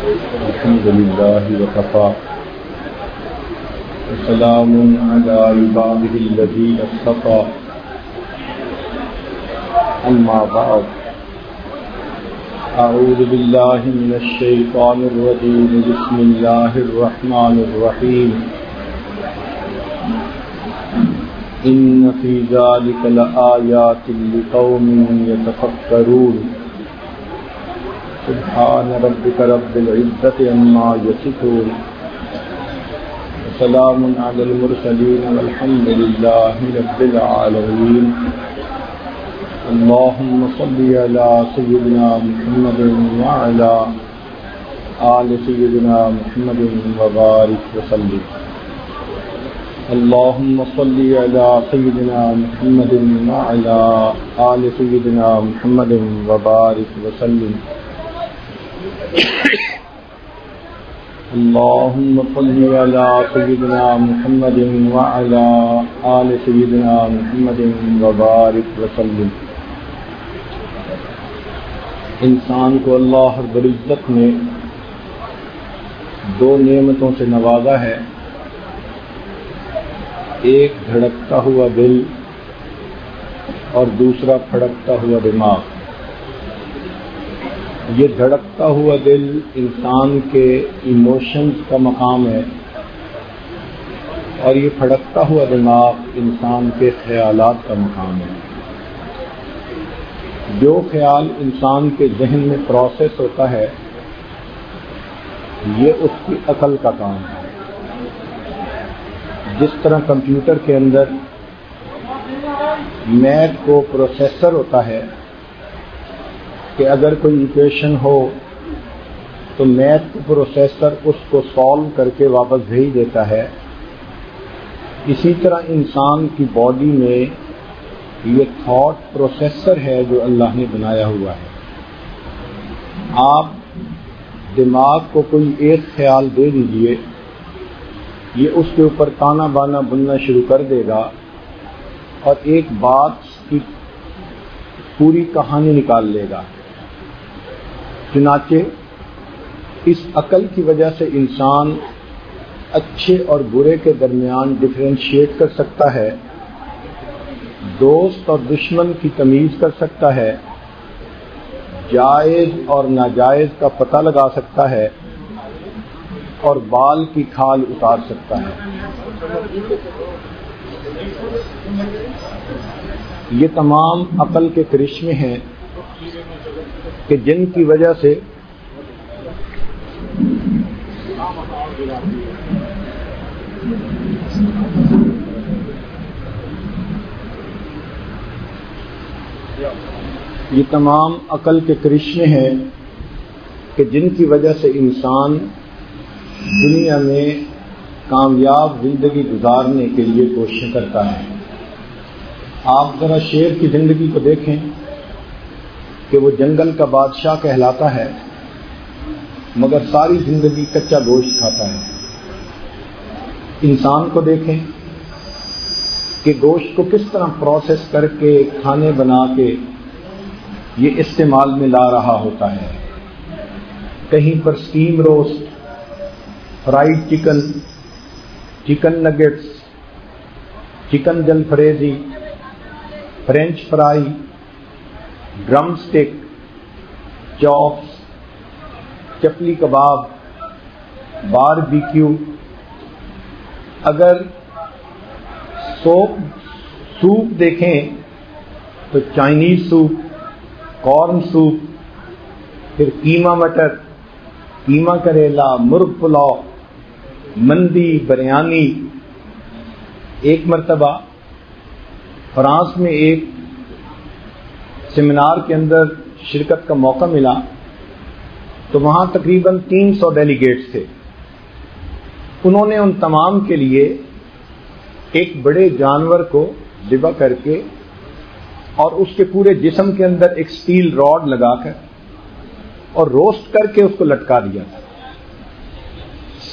الحمد لله وكفى وسلام على عباده الذين اصطفى أما بعد أعوذ بالله من الشيطان الرجيم بسم الله الرحمن الرحيم إن في ذلك لآيات لقوم يتفكرون سبحان ربك رب العزة عما يصفون وسلام على المرسلين والحمد لله رب العالمين اللهم صل على سيدنا محمد وعلى آل سيدنا محمد وبارك وسلم اللهم صل على سيدنا محمد وعلى آل سيدنا محمد وبارك وسلم اللهم صل على سيدنا محمد وعلى آل سيدنا محمد وبارك وسلم. انسان کو اللہ رب العزت نے دو نعمتوں سے نوازا ہے، ایک دھڑکتا ہوا دل اور دوسرا پھڑکتا ہوا دماغ. یہ دھڑکتا ہوا دل انسان کے ایموشنز کا مقام ہے اور یہ پھڑکتا ہوا دماغ انسان کے خیالات کا مقام ہے. جو خیال انسان کے ذہن میں پروسیس ہوتا ہے یہ اس کی عقل کا کام ہے. جس طرح کمپیوٹر کے اندر میتھ کو پروسیسر ہوتا ہے کہ اگر کوئی ایکویشن ہو تو میتھ پروسیسر اس کو سالو کر کے واپس بھیج دیتا ہے، اسی طرح انسان کی باڈی میں یہ تھاٹ پروسیسر ہے جو اللہ نے بنایا ہوا ہے. آپ دماغ کو کوئی ایک خیال دے دیجئے، یہ اس کے اوپر تانا بانا بننا شروع کر دے گا اور ایک بات کی پوری کہانی نکال لے گا. چنانچہ اس عقل کی وجہ سے انسان اچھے اور برے کے درمیان ڈفرینشیٹ کر سکتا ہے، دوست اور دشمن کی تمیز کر سکتا ہے، جائز اور ناجائز کا پتہ لگا سکتا ہے اور بال کی کھال اتار سکتا ہے. یہ تمام عقل کے کرشمے ہیں کہ جن کی وجہ سے انسان دنیا میں کامیاب زندگی گزارنے کے لیے کوشش کرتا ہے. آپ ذرا شیر کی زندگی کو دیکھیں کہ وہ جنگل کا بادشاہ کہلاتا ہے مگر ساری زندگی کچا گوشت کھاتا ہے. انسان کو دیکھیں کہ گوشت کو کس طرح پروسیس کر کے کھانے بنا کے یہ استعمال میں لا رہا ہوتا ہے. کہیں پر steam roast, fried chicken, chicken nuggets, chicken jalfrezi, french fry, drumstick, chops, chapli kebab, barbecue. اگر سوپ دیکھیں تو چائنیز سوپ، کارن سوپ، پھر قیمہ مٹر، قیمہ کریلا، مرغ پلاؤ، مندی، بریانی. ایک مرتبہ فرانس میں ایک سیمینار کے اندر شرکت کا موقع ملا تو وہاں تقریباً 300 ڈیلیگیٹس تھے. انہوں نے ان تمام کے لیے ایک بڑے جانور کو ذبح کر کے اور اس کے پورے جسم کے اندر ایک سٹیل راڈ لگا کر اور روسٹ کر کے اس کو لٹکا دیا تھا.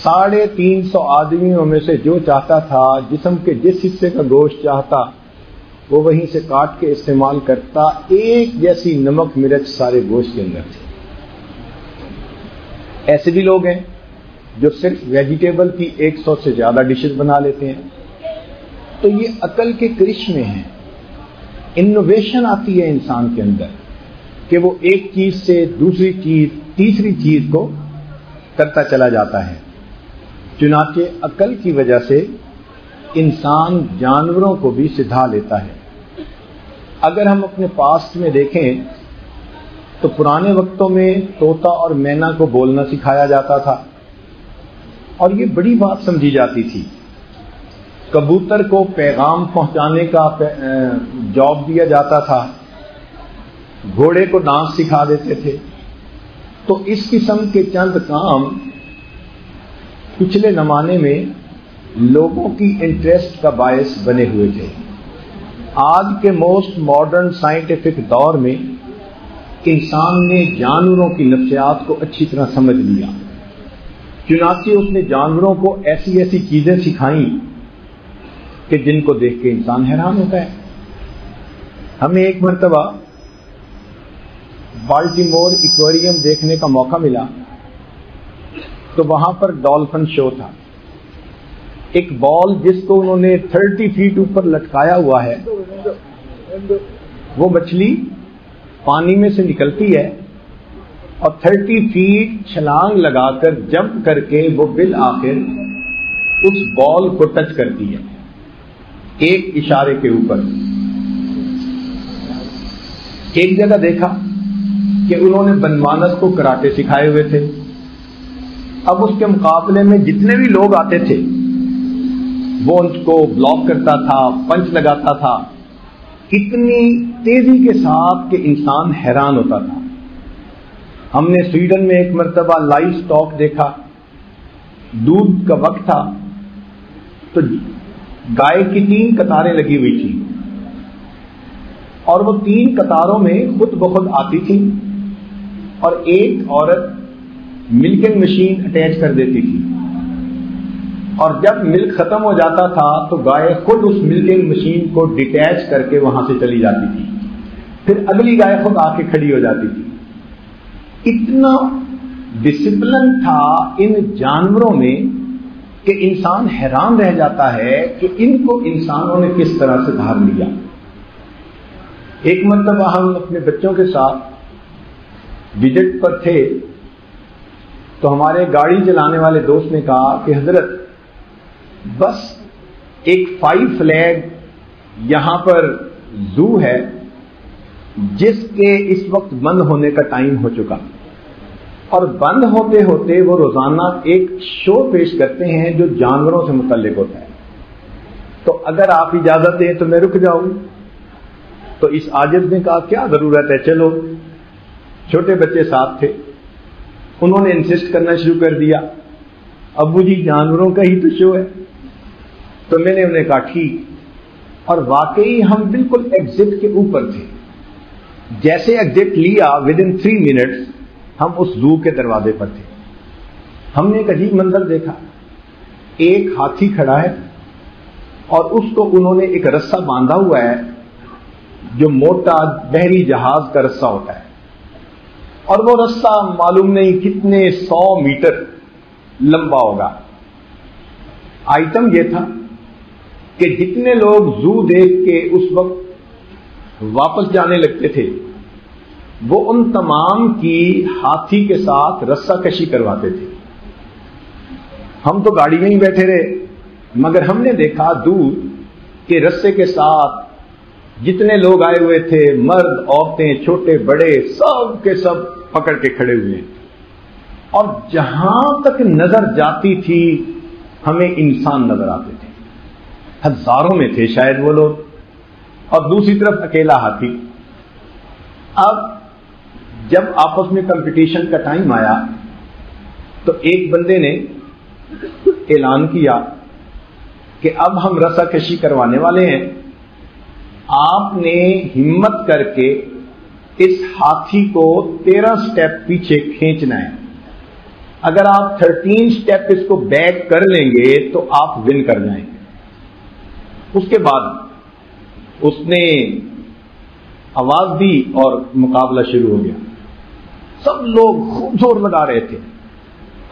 350 آدمیوں میں سے جو چاہتا تھا جسم کے جس حصے کا گوشت چاہتا وہ وہیں سے کاٹ کے استعمال کرتا. ایک جیسی نمک مرچ سارے گوشت کے اندر تھی. ایسے بھی لوگ ہیں جو صرف ویجیٹیبل کی 100 سے زیادہ ڈشز بنا لیتے ہیں. تو یہ عقل کے کرشمے ہیں. انوویشن آتی ہے انسان کے اندر کہ وہ ایک چیز سے دوسری چیز تیسری چیز کو کرتا چلا جاتا ہے. چنانچہ عقل کی وجہ سے انسان جانوروں کو بھی سدھا لیتا ہے. اگر ہم اپنے پاسٹ میں دیکھیں تو پرانے وقتوں میں طوطا اور مینا کو بولنا سکھایا جاتا تھا اور یہ بڑی بات سمجھی جاتی تھی. کبوتر کو پیغام پہنچانے کا جاب دیا جاتا تھا. گھوڑے کو ڈانس سکھا دیتے تھے. تو اس قسم کے چند کام پچھلے زمانے میں لوگوں کی انٹرسٹ کا باعث بنے ہوئے تھے. آج کے موسٹ ماڈرن سائنٹیفک دور میں انسان نے جانوروں کی نفسیات کو اچھی طرح سمجھ لیا. چنانچہ اس نے جانوروں کو ایسی ایسی چیزیں سکھائیں کہ جن کو دیکھ کے انسان حیران ہوتا ہے. ہمیں ایک مرتبہ بالٹیمور ایکویریم دیکھنے کا موقع ملا تو وہاں پر ڈالفن شو تھا. ایک بال جس کو انہوں نے 30 فیٹ اوپر لٹکایا ہوا ہے، وہ مچھلی پانی میں سے نکلتی ہے اور 30 فیٹ چھلانگ لگا کر جمپ کر کے وہ بالآخر اس بال کو ٹچ کرتی ہے ایک اشارے کے اوپر. ایک جگہ دیکھا کہ انہوں نے بنمانس کو کراٹے سکھائے ہوئے تھے. اب اس کے مقابلے میں جتنے بھی لوگ آتے تھے وہ ان کو بلاک کرتا تھا، پنچ لگاتا تھا اتنی تیزی کے ساتھ کہ انسان حیران ہوتا تھا. ہم نے سویڈن میں ایک مرتبہ لائیو سٹاک دیکھا. دودھ کا وقت تھا تو گائے کی 3 قطاریں لگی ہوئی تھیں اور وہ 3 قطاروں میں خود بخود آتی تھی اور ایک عورت ملکنگ مشین اٹیچ کر دیتی تھی اور جب ملک ختم ہو جاتا تھا تو گائے خود اس ملکنگ مشین کو ڈیٹیچ کر کے وہاں سے چلی جاتی تھی. پھر اگلی گائے خود آ کے کھڑی ہو جاتی تھی. اتنا ڈسپلن تھا ان جانوروں میں کہ انسان حیران رہ جاتا ہے کہ ان کو انسانوں نے کس طرح سے دھار لیا. ایک مرتبہ ہم اپنے بچوں کے ساتھ وزٹ پر تھے تو ہمارے گاڑی چلانے والے دوست نے کہا کہ حضرت بس ایک 5 فلیگ یہاں پر زو ہے جس کے اس وقت بند ہونے کا ٹائم ہو چکا اور بند ہوتے ہوتے وہ روزانہ ایک شو پیش کرتے ہیں جو جانوروں سے متعلق ہوتا ہے. تو اگر آپ اجازت دیں تو میں رک جاؤں. تو اس عاجز نے کہا کیا ضرورت ہے، چلو. چھوٹے بچے ساتھ تھے، انہوں نے انسسٹ کرنا شروع کر دیا ابو جی جانوروں کا ہی تو شو ہے. تو میں نے انہیں کہا ٹھیک. اور واقعی ہم بالکل ایگزٹ کے اوپر تھے. جیسے ایگزٹ لیا ودن 3 منٹس ہم اس زو کے دروازے پر تھے. ہم نے ایک عجیب منظر دیکھا. ایک ہاتھی کھڑا ہے اور اس کو انہوں نے ایک رسہ باندھا ہوا ہے جو موٹا بحری جہاز کا رسہ ہوتا ہے اور وہ رسہ معلوم نہیں کتنے 100 میٹر لمبا ہوگا. آئٹم یہ تھا کہ جتنے لوگ زو دیکھ کے اس وقت واپس جانے لگتے تھے وہ ان تمام کی ہاتھی کے ساتھ رسہ کشی کرواتے تھے. ہم تو گاڑی میں ہی بیٹھے رہے مگر ہم نے دیکھا دور کہ رسے کے ساتھ جتنے لوگ آئے ہوئے تھے، مرد عورتیں چھوٹے بڑے سب کے سب پکڑ کے کھڑے ہوئے ہیں اور جہاں تک نظر جاتی تھی ہمیں انسان نظر آتے تھے. ہزاروں میں تھے شاید وہ لوگ اور دوسری طرف اکیلا ہاتھی. اب جب آپس میں کمپٹیشن کا ٹائم آیا تو ایک بندے نے اعلان کیا کہ اب ہم رسہ کشی کروانے والے ہیں. آپ نے ہمت کر کے اس ہاتھی کو 13 سٹیپ پیچھے کھینچنا ہے. اگر آپ 13 سٹیپ اس کو بیک کر لیں گے تو آپ ون کر جائیں گے. اس کے بعد اس نے آواز دی اور مقابلہ شروع ہو گیا. سب لوگ خوب زور لگا رہے تھے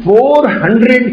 400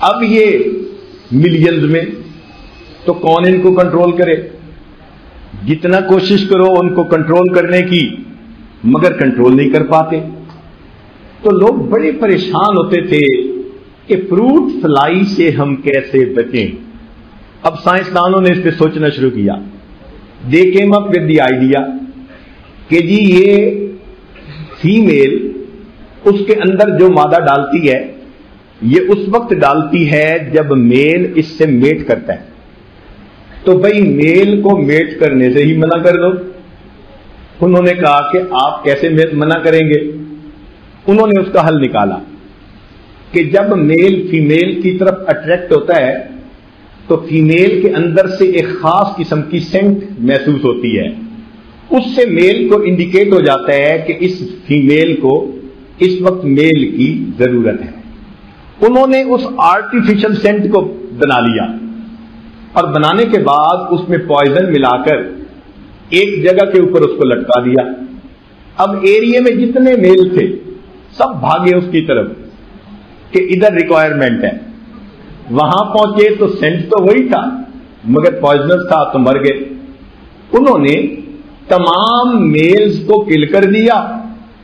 اب یہ ملینز میں، تو کون ان کو کنٹرول کرے؟ جتنا کوشش کرو ان کو کنٹرول کرنے کی، مگر کنٹرول نہیں کر پاتے. تو لوگ بڑے پریشان ہوتے تھے کہ فروٹ فلائی سے ہم کیسے بچیں. اب سائنسدانوں نے اس پہ سوچنا شروع کیا. They came up with the idea کہ جی یہ فیمیل اس کے اندر جو مادہ ڈالتی ہے یہ اس وقت ڈالتی ہے جب میل اس سے میٹ کرتا ہے. تو بھئی میل کو میٹ کرنے سے ہی منع کر دو. انہوں نے کہا کہ آپ کیسے منع کریں گے؟ انہوں نے اس کا حل نکالا کہ جب میل فیمیل کی طرف اٹریکٹ ہوتا ہے تو فیمیل کے اندر سے ایک خاص قسم کی سینٹ محسوس ہوتی ہے. اس سے میل کو انڈیکیٹ ہو جاتا ہے کہ اس فیمیل کو اس وقت میل کی ضرورت ہے. انہوں نے اس آرٹیفیشل سینٹ کو بنا لیا اور بنانے کے بعد اس میں پوائزن ملا کر ایک جگہ کے اوپر اس کو لٹکا دیا. اب ایریے میں جتنے میل تھے سب بھاگے اس کی طرف کہ ادھر ریکوائرمنٹ ہے. وہاں پہنچے تو سینٹ تو وہی تھا مگر پوائزنس تھا تو مر گئے. انہوں نے تمام میلز کو کل کر دیا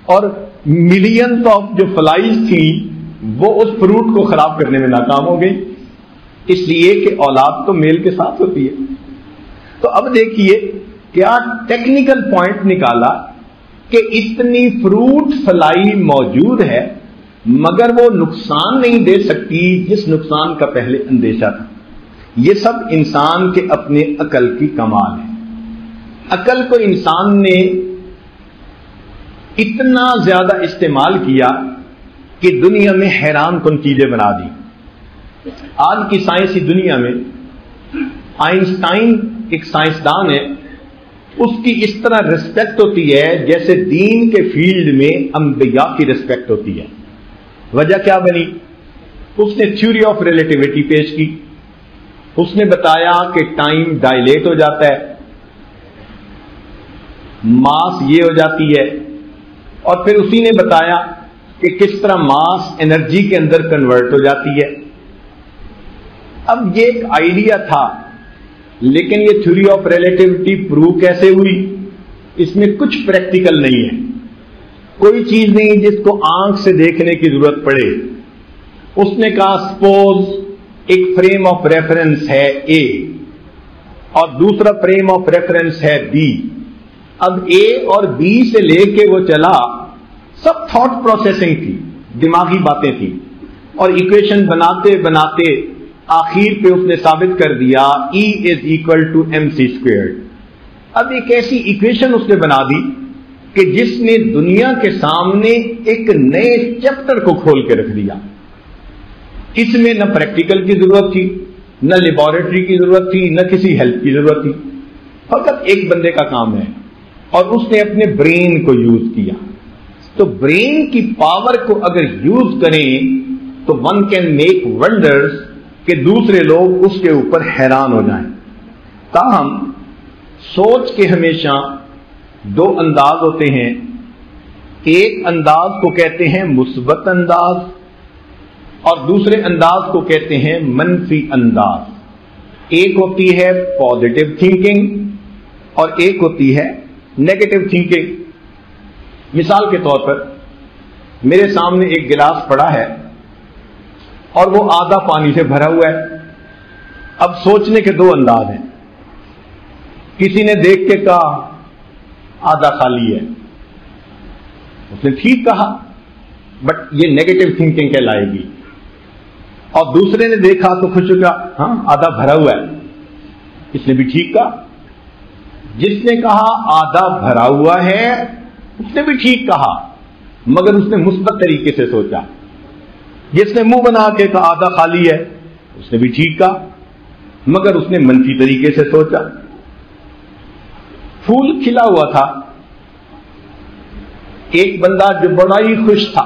اور ملینز آف جو فلائیز تھی وہ اس فروٹ کو خراب کرنے میں ناکام ہو گئی، اس لیے کہ اولاد تو میل کے ساتھ ہوتی ہے. تو اب دیکھیے کیا ٹیکنیکل پوائنٹ نکالا کہ اتنی فروٹ فلائی موجود ہے مگر وہ نقصان نہیں دے سکتی جس نقصان کا پہلے اندیشہ تھا. یہ سب انسان کے اپنے عقل کی کمال ہے. عقل کو انسان نے اتنا زیادہ استعمال کیا کہ دنیا میں حیران کن چیزیں بنا دی. آج کی سائنسی دنیا میں آئنسٹائن ایک سائنسدان ہے، اس کی اس طرح ریسپیکٹ ہوتی ہے جیسے دین کے فیلڈ میں انبیاء کی ریسپیکٹ ہوتی ہے. وجہ کیا بنی؟ اس نے تھیوری آف ریلیٹیوٹی پیش کی. اس نے بتایا کہ ٹائم ڈائلیٹ ہو جاتا ہے، ماس یہ ہو جاتی ہے، اور پھر اسی نے بتایا کہ کس طرح ماس انرجی کے اندر کنورٹ ہو جاتی ہے. اب یہ ایک آئیڈیا تھا لیکن یہ تھیوری آف ریلیٹیوٹی پروو کیسے ہوئی؟ اس میں کچھ پریکٹیکل نہیں ہے. کوئی چیز نہیں جس کو آنکھ سے دیکھنے کی ضرورت پڑے. اس نے کہا سپوز ایک فریم آف ریفرنس ہے اے اور دوسرا فریم آف ریفرنس ہے بی. اب اے اور بی سے لے کے وہ چلا، سب تھاٹ پروسیسنگ تھی، دماغی باتیں تھیں، اور ایکویشن بناتے بناتے آخر پہ اس نے ثابت کر دیا E = mc². اب ایک ایسی ایکویشن اس نے بنا دی کہ جس نے دنیا کے سامنے ایک نئے چیپٹر کو کھول کے رکھ دیا. اس میں نہ پریکٹیکل کی ضرورت تھی، نہ لیبارٹری کی ضرورت تھی، نہ کسی ہیلپ کی ضرورت تھی. فقط ایک بندے کا کام ہے اور اس نے اپنے برین کو یوز کیا. تو برین کی پاور کو اگر یوز کریں تو ون کین میک ونڈرز کہ دوسرے لوگ اس کے اوپر حیران ہو جائیں. تاہم سوچ کے ہمیشہ دو انداز ہوتے ہیں. ایک انداز کو کہتے ہیں مثبت انداز اور دوسرے انداز کو کہتے ہیں منفی انداز. ایک ہوتی ہے پازیٹو تھنکنگ اور ایک ہوتی ہے نیگیٹو تھنکنگ. مثال کے طور پر میرے سامنے ایک گلاس پڑا ہے اور وہ آدھا پانی سے بھرا ہوا ہے. اب سوچنے کے دو انداز ہیں. کسی نے دیکھ کے کہا آدھا خالی ہے، اس نے ٹھیک کہا بٹ یہ نیگیٹو تھنکنگ کہلائے گی. اور دوسرے نے دیکھا تو خوش ہو گیا، ہاں آدھا بھرا ہوا ہے، اس نے بھی ٹھیک کہا. جس نے کہا آدھا بھرا ہوا ہے اس نے بھی ٹھیک کہا مگر اس نے مثبت طریقے سے سوچا. جس نے منہ بنا کے کہا آدھا خالی ہے اس نے بھی ٹھیک کہا مگر اس نے منفی طریقے سے سوچا. پھول کھلا ہوا تھا، ایک بندہ جو بڑا ہی خوش تھا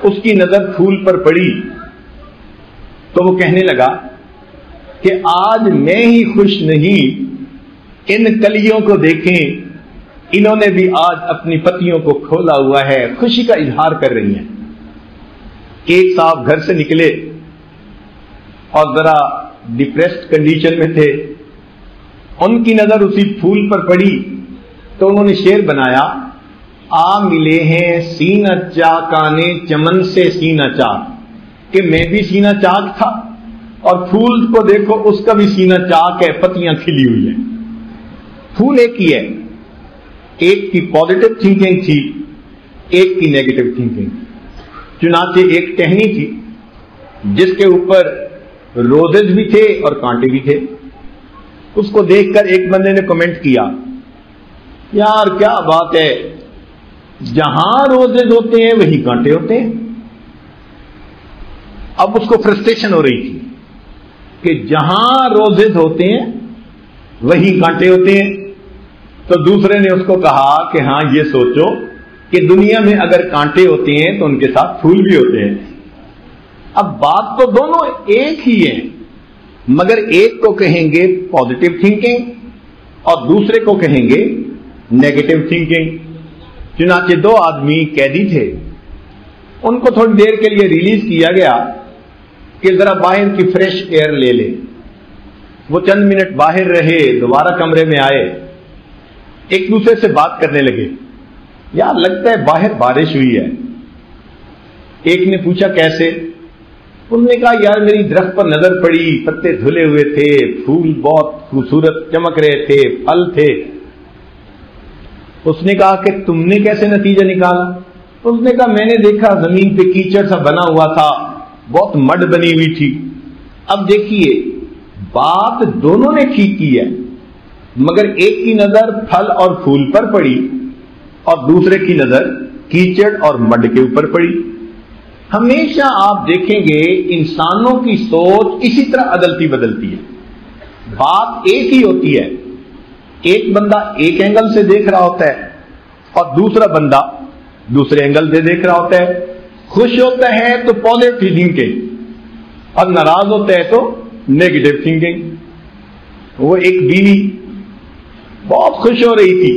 اس کی نظر پھول پر پڑی تو وہ کہنے لگا کہ آج میں ہی خوش نہیں، ان کلیوں کو دیکھیں، انہوں نے بھی آج اپنی پتیوں کو کھولا ہوا ہے، خوشی کا اظہار کر رہی ہیں. ایک صاحب گھر سے نکلے اور ذرا ڈپریسڈ کنڈیشن میں تھے، ان کی نظر اسی پھول پر پڑی تو انہوں نے شعر بنایا، آ ملے ہیں سینہ چاکانے چمن سے سینہ چاک، کہ میں بھی سینہ چاک تھا اور پھول کو دیکھو اس کا بھی سینہ چاک ہے، پتیاں کھلی ہوئی ہیں۔ پھول ایک ہی ہے، ایک کی پازیٹو تھنکنگ تھی، ایک کی نیگیٹو تھنکنگ۔ چنانچہ ایک ٹہنی تھی جس کے اوپر روزز بھی تھے اور کانٹے بھی تھے۔ اس کو دیکھ کر ایک بندے نے کمنٹ کیا، یار کیا بات ہے، جہاں روزز ہوتے ہیں وہی کانٹے ہوتے ہیں۔ اب اس کو فرسٹریشن ہو رہی تھی کہ جہاں روزز ہوتے ہیں وہی کانٹے ہوتے ہیں۔ تو دوسرے نے اس کو کہا کہ ہاں یہ سوچو کہ دنیا میں اگر کانٹے ہوتے ہیں تو ان کے ساتھ پھول بھی ہوتے ہیں۔ اب بات تو دونوں ایک ہی ہے، مگر ایک کو کہیں گے پازیٹو تھنکنگ اور دوسرے کو کہیں گے نیگیٹو تھنکنگ۔ چنانچہ دو آدمی قیدی تھے، ان کو تھوڑی دیر کے لیے ریلیز کیا گیا کہ ذرا باہر کی فریش ایئر لے لے۔ وہ چند منٹ باہر رہے، دوبارہ کمرے میں آئے، ایک دوسرے سے بات کرنے لگے، یار لگتا ہے باہر بارش ہوئی ہے۔ ایک نے پوچھا کیسے؟ اس نے کہا یار میری درخت پر نظر پڑی، پتے دھلے ہوئے تھے، پھول بہت خوبصورت چمک رہے تھے، پھل تھے۔ اس نے کہا کہ تم نے کیسے نتیجہ نکالا؟ اس نے کہا میں نے دیکھا زمین پہ کیچڑ سا بنا ہوا تھا، بہت مڈ بنی ہوئی تھی۔ اب دیکھیے بات دونوں نے ٹھیک کی ہے، مگر ایک کی نظر پھل اور پھول پر پڑی اور دوسرے کی نظر کیچڑ اور مڈ کے اوپر پڑی۔ ہمیشہ آپ دیکھیں گے انسانوں کی سوچ اسی طرح عدلتی بدلتی ہے، بات ایک ہی ہوتی ہے، ایک بندہ ایک اینگل سے دیکھ رہا ہوتا ہے اور دوسرا بندہ دوسرے اینگل سے دیکھ رہا ہوتا ہے۔ خوش ہوتا ہے تو پازیٹو تھنکنگ اور ناراض ہوتا ہے تو نیگیٹو تھنکنگ۔ وہ ایک بیوی بہت خوش ہو رہی تھی،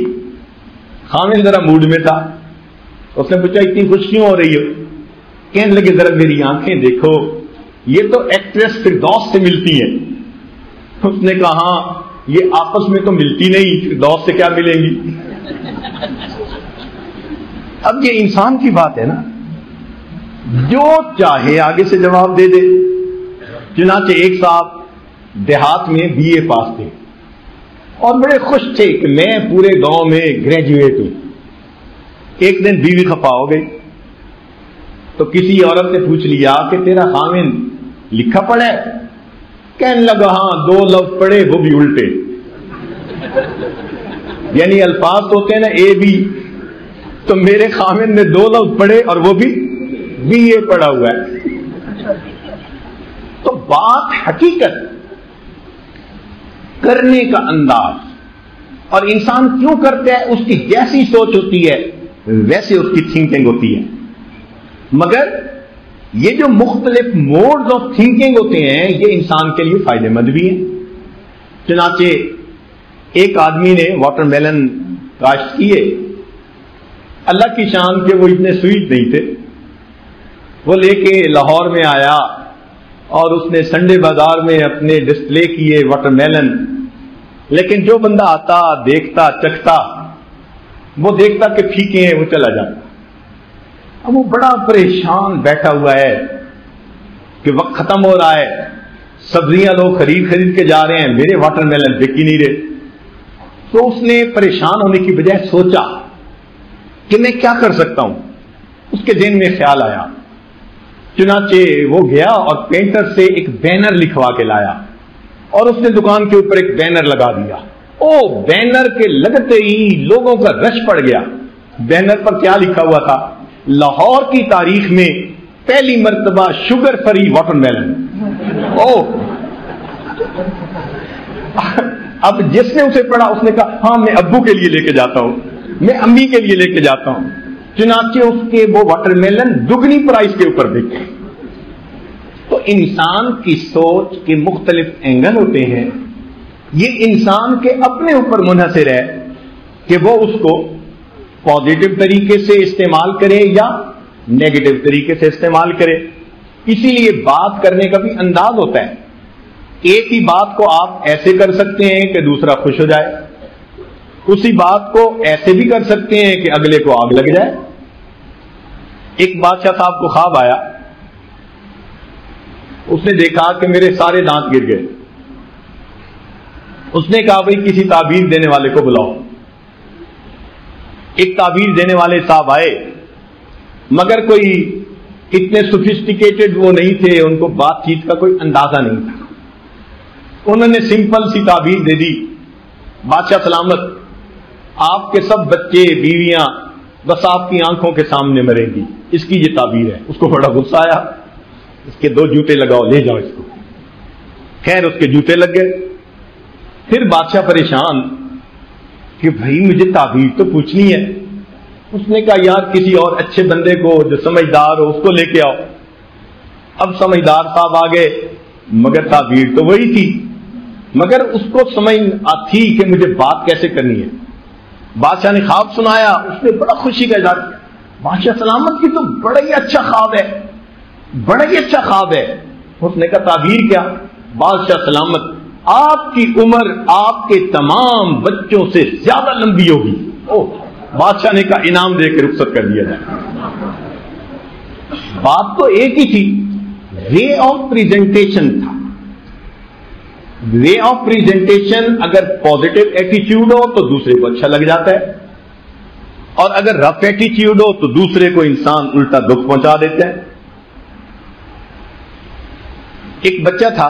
خامد ذرا موڈ میں تھا، اس نے پوچھا اتنی خوش کیوں ہو رہی ہو؟ کہنے لگے ذرا میری آنکھیں دیکھو، یہ تو ایکٹریس فردوس سے ملتی ہیں۔ اس نے کہا ہاں یہ آپس میں تو ملتی نہیں، فردوس سے کیا ملیں گی؟ اب یہ انسان کی بات ہے نا، جو چاہے آگے سے جواب دے دے۔ چنانچہ ایک صاحب دیہات میں بی اے پاس تھے اور بڑے خوش تھے کہ میں پورے گاؤں میں گریجویٹ ہوں۔ ایک دن بیوی خفا ہو گئی تو کسی عورت نے پوچھ لیا کہ تیرا خامند لکھا پڑھا ہے؟ کہنے لگا ہاں 2 لفظ پڑھے وہ بھی الٹے، یعنی الفاظ ہوتے ہیں نا اے بی، تو میرے خامند نے 2 لفظ پڑھے اور وہ بھی بی اے پڑھا ہوا ہے۔ تو بات حقیقت کرنے کا انداز، اور انسان کیوں کرتا ہے اس کی جیسی سوچ ہوتی ہے ویسے اس کی تھنکنگ ہوتی ہے، مگر یہ جو مختلف موڈز آف تھنکنگ ہوتے ہیں یہ انسان کے لیے فائدہ مند بھی ہیں۔ چنانچہ ایک آدمی نے واٹر میلن کاشت کیے، اللہ کی شان کے وہ اتنے سویٹ نہیں تھے، وہ لے کے لاہور میں آیا اور اس نے سنڈے بازار میں اپنے ڈسپلے کیے واٹر میلن، لیکن جو بندہ آتا دیکھتا چکھتا، وہ دیکھتا کہ پھیکے ہیں وہ چلا جاتا۔ اب وہ بڑا پریشان بیٹھا ہوا ہے کہ وقت ختم ہو رہا ہے، سبزیاں لوگ خرید کے جا رہے ہیں، میرے واٹر میلن بک ہی نہیں رہے۔ تو اس نے پریشان ہونے کی بجائے سوچا کہ میں کیا کر سکتا ہوں، اس کے ذہن میں خیال آیا۔ چنانچہ وہ گیا اور پینٹر سے ایک بینر لکھوا کے لایا اور اس نے دکان کے اوپر ایک بینر لگا دیا۔ بینر کے لگتے ہی لوگوں کا رش پڑ گیا۔ بینر پر کیا لکھا ہوا تھا؟ لاہور کی تاریخ میں پہلی مرتبہ شوگر فری واٹر میلن۔ اب جس نے اسے پڑھا اس نے کہا ہاں میں ابو کے لیے لے کے جاتا ہوں، میں امی کے لیے لے کے جاتا ہوں۔ چنانچہ اس کے وہ واٹر میلن دگنی پرائز کے اوپر بکے۔ تو انسان کی سوچ کے مختلف اینگل ہوتے ہیں، یہ انسان کے اپنے اوپر منحصر ہے کہ وہ اس کو پازیٹو طریقے سے استعمال کرے یا نیگیٹو طریقے سے استعمال کرے۔ اسی لیے بات کرنے کا بھی انداز ہوتا ہے۔ ایک ہی بات کو آپ ایسے کر سکتے ہیں کہ دوسرا خوش ہو جائے، اسی بات کو ایسے بھی کر سکتے ہیں کہ اگلے کو آگ لگ جائے۔ ایک بادشاہ صاحب کو خواب آیا، اس نے دیکھا کہ میرے سارے دانت گر گئے۔ اس نے کہا بھئی کسی تعبیر دینے والے کو بلاؤ۔ ایک تعبیر دینے والے صاحب آئے، مگر کوئی اتنے سوفسٹیکیٹڈ وہ نہیں تھے، ان کو بات چیت کا کوئی اندازہ نہیں تھا۔ انہوں نے سمپل سی تعبیر دے دی، بادشاہ سلامت، آپ کے سب بچے بیویاں بس آپ کی آنکھوں کے سامنے مریں گی، اس کی یہ تعبیر ہے۔ اس کو بڑا غصہ آیا، اس کے 2 جوتے لگاؤ، لے جاؤ اس کو۔ خیر اس کے جوتے لگ گئے۔ پھر بادشاہ پریشان کہ بھائی مجھے تعبیر تو پوچھنی ہے۔ اس نے کہا یار کسی اور اچھے بندے کو جو سمجھدار ہو اس کو لے کے آؤ۔ اب سمجھدار صاحب آ گئے، مگر تعبیر تو وہی تھی، مگر اس کو سمجھ تھی کہ مجھے بات کیسے کرنی ہے۔ بادشاہ نے خواب سنایا، اس نے بڑا خوشی کا اظہار کیا، بادشاہ سلامت کی تو بڑا ہی اچھا خواب ہے، بڑا ہی اچھا خواب ہے۔ اس نے کہا تعبیر کیا؟ بادشاہ سلامت، آپ کی عمر آپ کے تمام بچوں سے زیادہ لمبی ہوگی۔ بادشاہ نے کہا انعام دے کے رخصت کر دیا جائے۔ بات تو ایک ہی تھی، وے آف پریزنٹیشن تھا۔ وے آف پریزنٹیشن اگر پازیٹو ایٹیٹیوڈ ہو تو دوسرے کو اچھا لگ جاتا ہے، اور اگر رف ایٹیٹیوڈ ہو تو دوسرے کو انسان الٹا دکھ پہنچا دیتا ہے۔ ایک بچہ تھا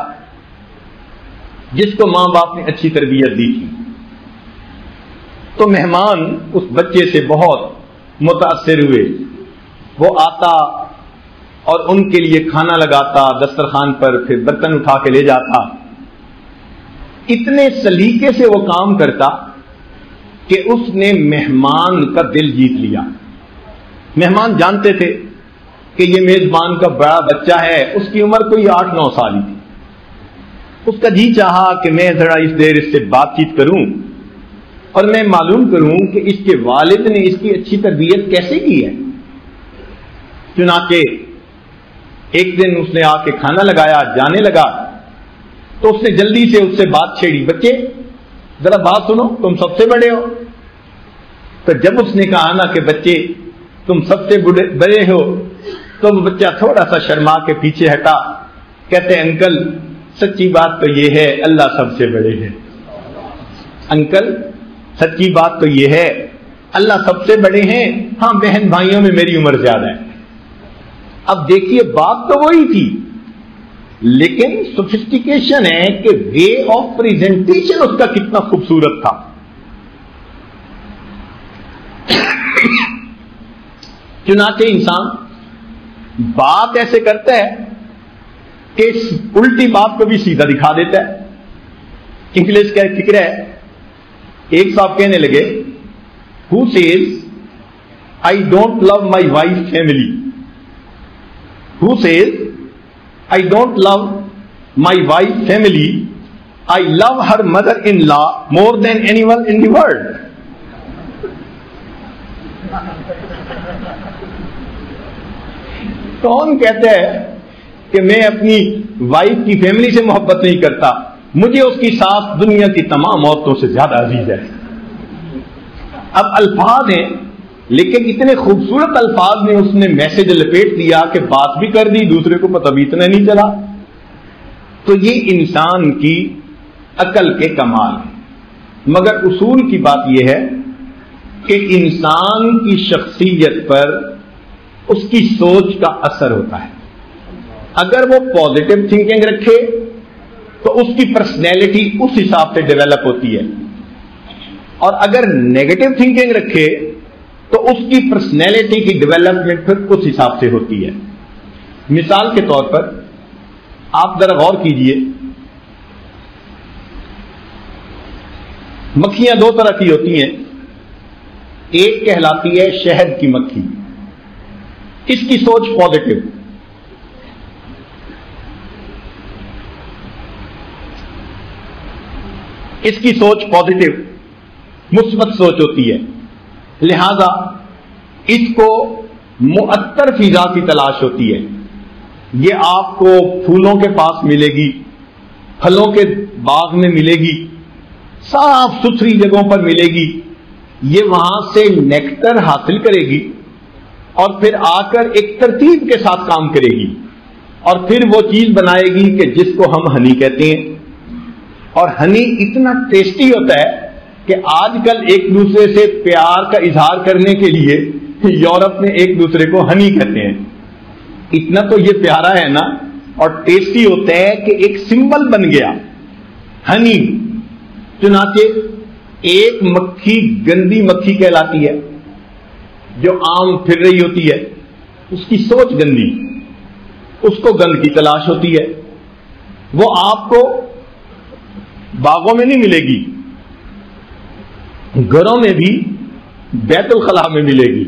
جس کو ماں باپ نے اچھی تربیت دی تھی، تو مہمان اس بچے سے بہت متاثر ہوئے۔ وہ آتا اور ان کے لیے کھانا لگاتا دسترخوان پر، پھر برتن اٹھا کے لے جاتا۔ اتنے سلیقے سے وہ کام کرتا کہ اس نے مہمان کا دل جیت لیا۔ مہمان جانتے تھے کہ یہ میزبان کا بڑا بچہ ہے، اس کی عمر کوئی 8-9 سال ہی تھی۔ اس کا جی چاہا کہ میں ذرا اس دیر اس سے بات چیت کروں اور میں معلوم کروں کہ اس کے والد نے اس کی اچھی تربیت کیسے کی ہے۔ چنانچہ ایک دن اس نے آ کے کھانا لگایا، جانے لگا تو اس نے جلدی سے اس سے بات چھیڑی، بچے ذرا بات سنو، تم سب سے بڑے ہو۔ تو جب اس نے کہا نا کہ بچے تم سب سے بڑے ہو، تو وہ بچہ تھوڑا سا شرما کے پیچھے ہٹا، کہتے انکل سچی بات تو یہ ہے اللہ سب سے بڑے ہیں۔ انکل سچی بات تو یہ ہے اللہ سب سے بڑے ہیں، ہاں بہن بھائیوں میں میری عمر زیادہ ہے۔ اب دیکھیے بات تو وہی تھی، لیکن سوفسٹیکیشن ہے کہ وے آف پریزنٹیشن اس کا کتنا خوبصورت تھا۔ چنانچہ انسان بات ایسے کرتا ہے کہ الٹی بات کو بھی سیدھا دکھا دیتا ہے۔ انگلش کا ایک فکر ہے، ایک صاحب کہنے لگے who says I don't love my wife's family, who says I don't love my wife's family, I love her mother-in-law more than anyone in the world. کون کہتا ہے کہ میں اپنی وائف کی فیملی سے محبت نہیں کرتا، مجھے اس کی ساس دنیا کی تمام عورتوں سے زیادہ عزیز ہے۔ اب الفاظ ہیں، لیکن اتنے خوبصورت الفاظ میں اس نے میسج لپیٹ دیا کہ بات بھی کر دی، دوسرے کو پتہ بھی اتنا نہیں چلا۔ تو یہ انسان کی عقل کے کمال ہے، مگر اصول کی بات یہ ہے کہ انسان کی شخصیت پر اس کی سوچ کا اثر ہوتا ہے۔ اگر وہ پازیٹو تھنکنگ رکھے تو اس کی پرسنالٹی اس حساب سے ڈیولپ ہوتی ہے، اور اگر نیگیٹو تھنکنگ رکھے تو اس کی پرسنالٹی کی ڈیولپمنٹ پھر اس حساب سے ہوتی ہے۔ مثال کے طور پر آپ ذرا غور کیجئے، مکھیاں 2 طرح کی ہوتی ہیں، ایک کہلاتی ہے شہد کی مکھی، اس کی سوچ پازیٹو، اس کی سوچ پازیٹو مثبت سوچ ہوتی ہے، لہذا اس کو مؤثر فضا کی تلاش ہوتی ہے۔ یہ آپ کو پھولوں کے پاس ملے گی، پھلوں کے باغ میں ملے گی، صاف ستھری جگہوں پر ملے گی، یہ وہاں سے نیکٹر حاصل کرے گی اور پھر آ کر ایک ترتیب کے ساتھ کام کرے گی اور پھر وہ چیز بنائے گی کہ جس کو ہم ہنی کہتے ہیں. اور ہنی اتنا ٹیسٹی ہوتا ہے کہ آج کل ایک دوسرے سے پیار کا اظہار کرنے کے لیے یورپ میں ایک دوسرے کو ہنی کہتے ہیں. اتنا تو یہ پیارا ہے نا اور ٹیسٹی ہوتا ہے کہ ایک سمبل بن گیا ہنی. چنانچہ ایک مکھی گندی مکھی کہلاتی ہے جو عام پھر رہی ہوتی ہے، اس کی سوچ گندی، اس کو گند کی تلاش ہوتی ہے. وہ آپ کو باغوں میں نہیں ملے گی، گھروں میں بھی بیت الخلاء میں ملے گی،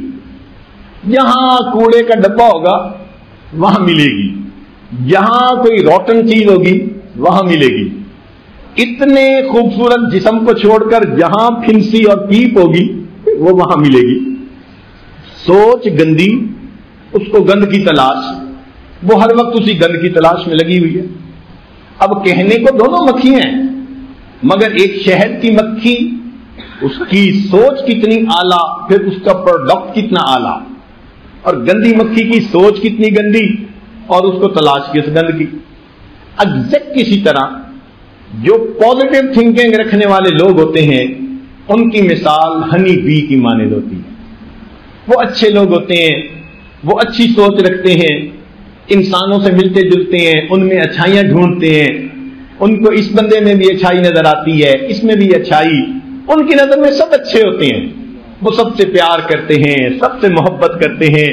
جہاں کوڑے کا ڈبہ ہوگا وہاں ملے گی، جہاں کوئی روٹن چیز ہوگی وہاں ملے گی. اتنے خوبصورت جسم کو چھوڑ کر جہاں پھنسی اور پیپ ہوگی وہ وہاں ملے گی. سوچ گندی، اس کو گند کی تلاش، وہ ہر وقت اسی گند کی تلاش میں لگی ہوئی ہے. اب کہنے کو دونوں مکھی ہیں مگر ایک شہد کی مکھی، اس کی سوچ کتنی اعلیٰ، پھر اس کا پروڈکٹ کتنا اعلیٰ، اور گندی مکھی کی سوچ کتنی گندی اور اس کو تلاش کس گند کی. ایگزیکٹ اسی طرح جو پازیٹو تھنکنگ رکھنے والے لوگ ہوتے ہیں ان کی مثال ہنی بی کی مانند ہوتی ہے. وہ اچھے لوگ ہوتے ہیں، وہ اچھی سوچ رکھتے ہیں، انسانوں سے ملتے جلتے ہیں، ان میں اچھائیاں ڈھونڈتے ہیں، ان کو اس بندے میں بھی اچھائی نظر آتی ہے، اس میں بھی اچھائی، ان کی نظر میں سب اچھے ہوتے ہیں. وہ سب سے پیار کرتے ہیں، سب سے محبت کرتے ہیں،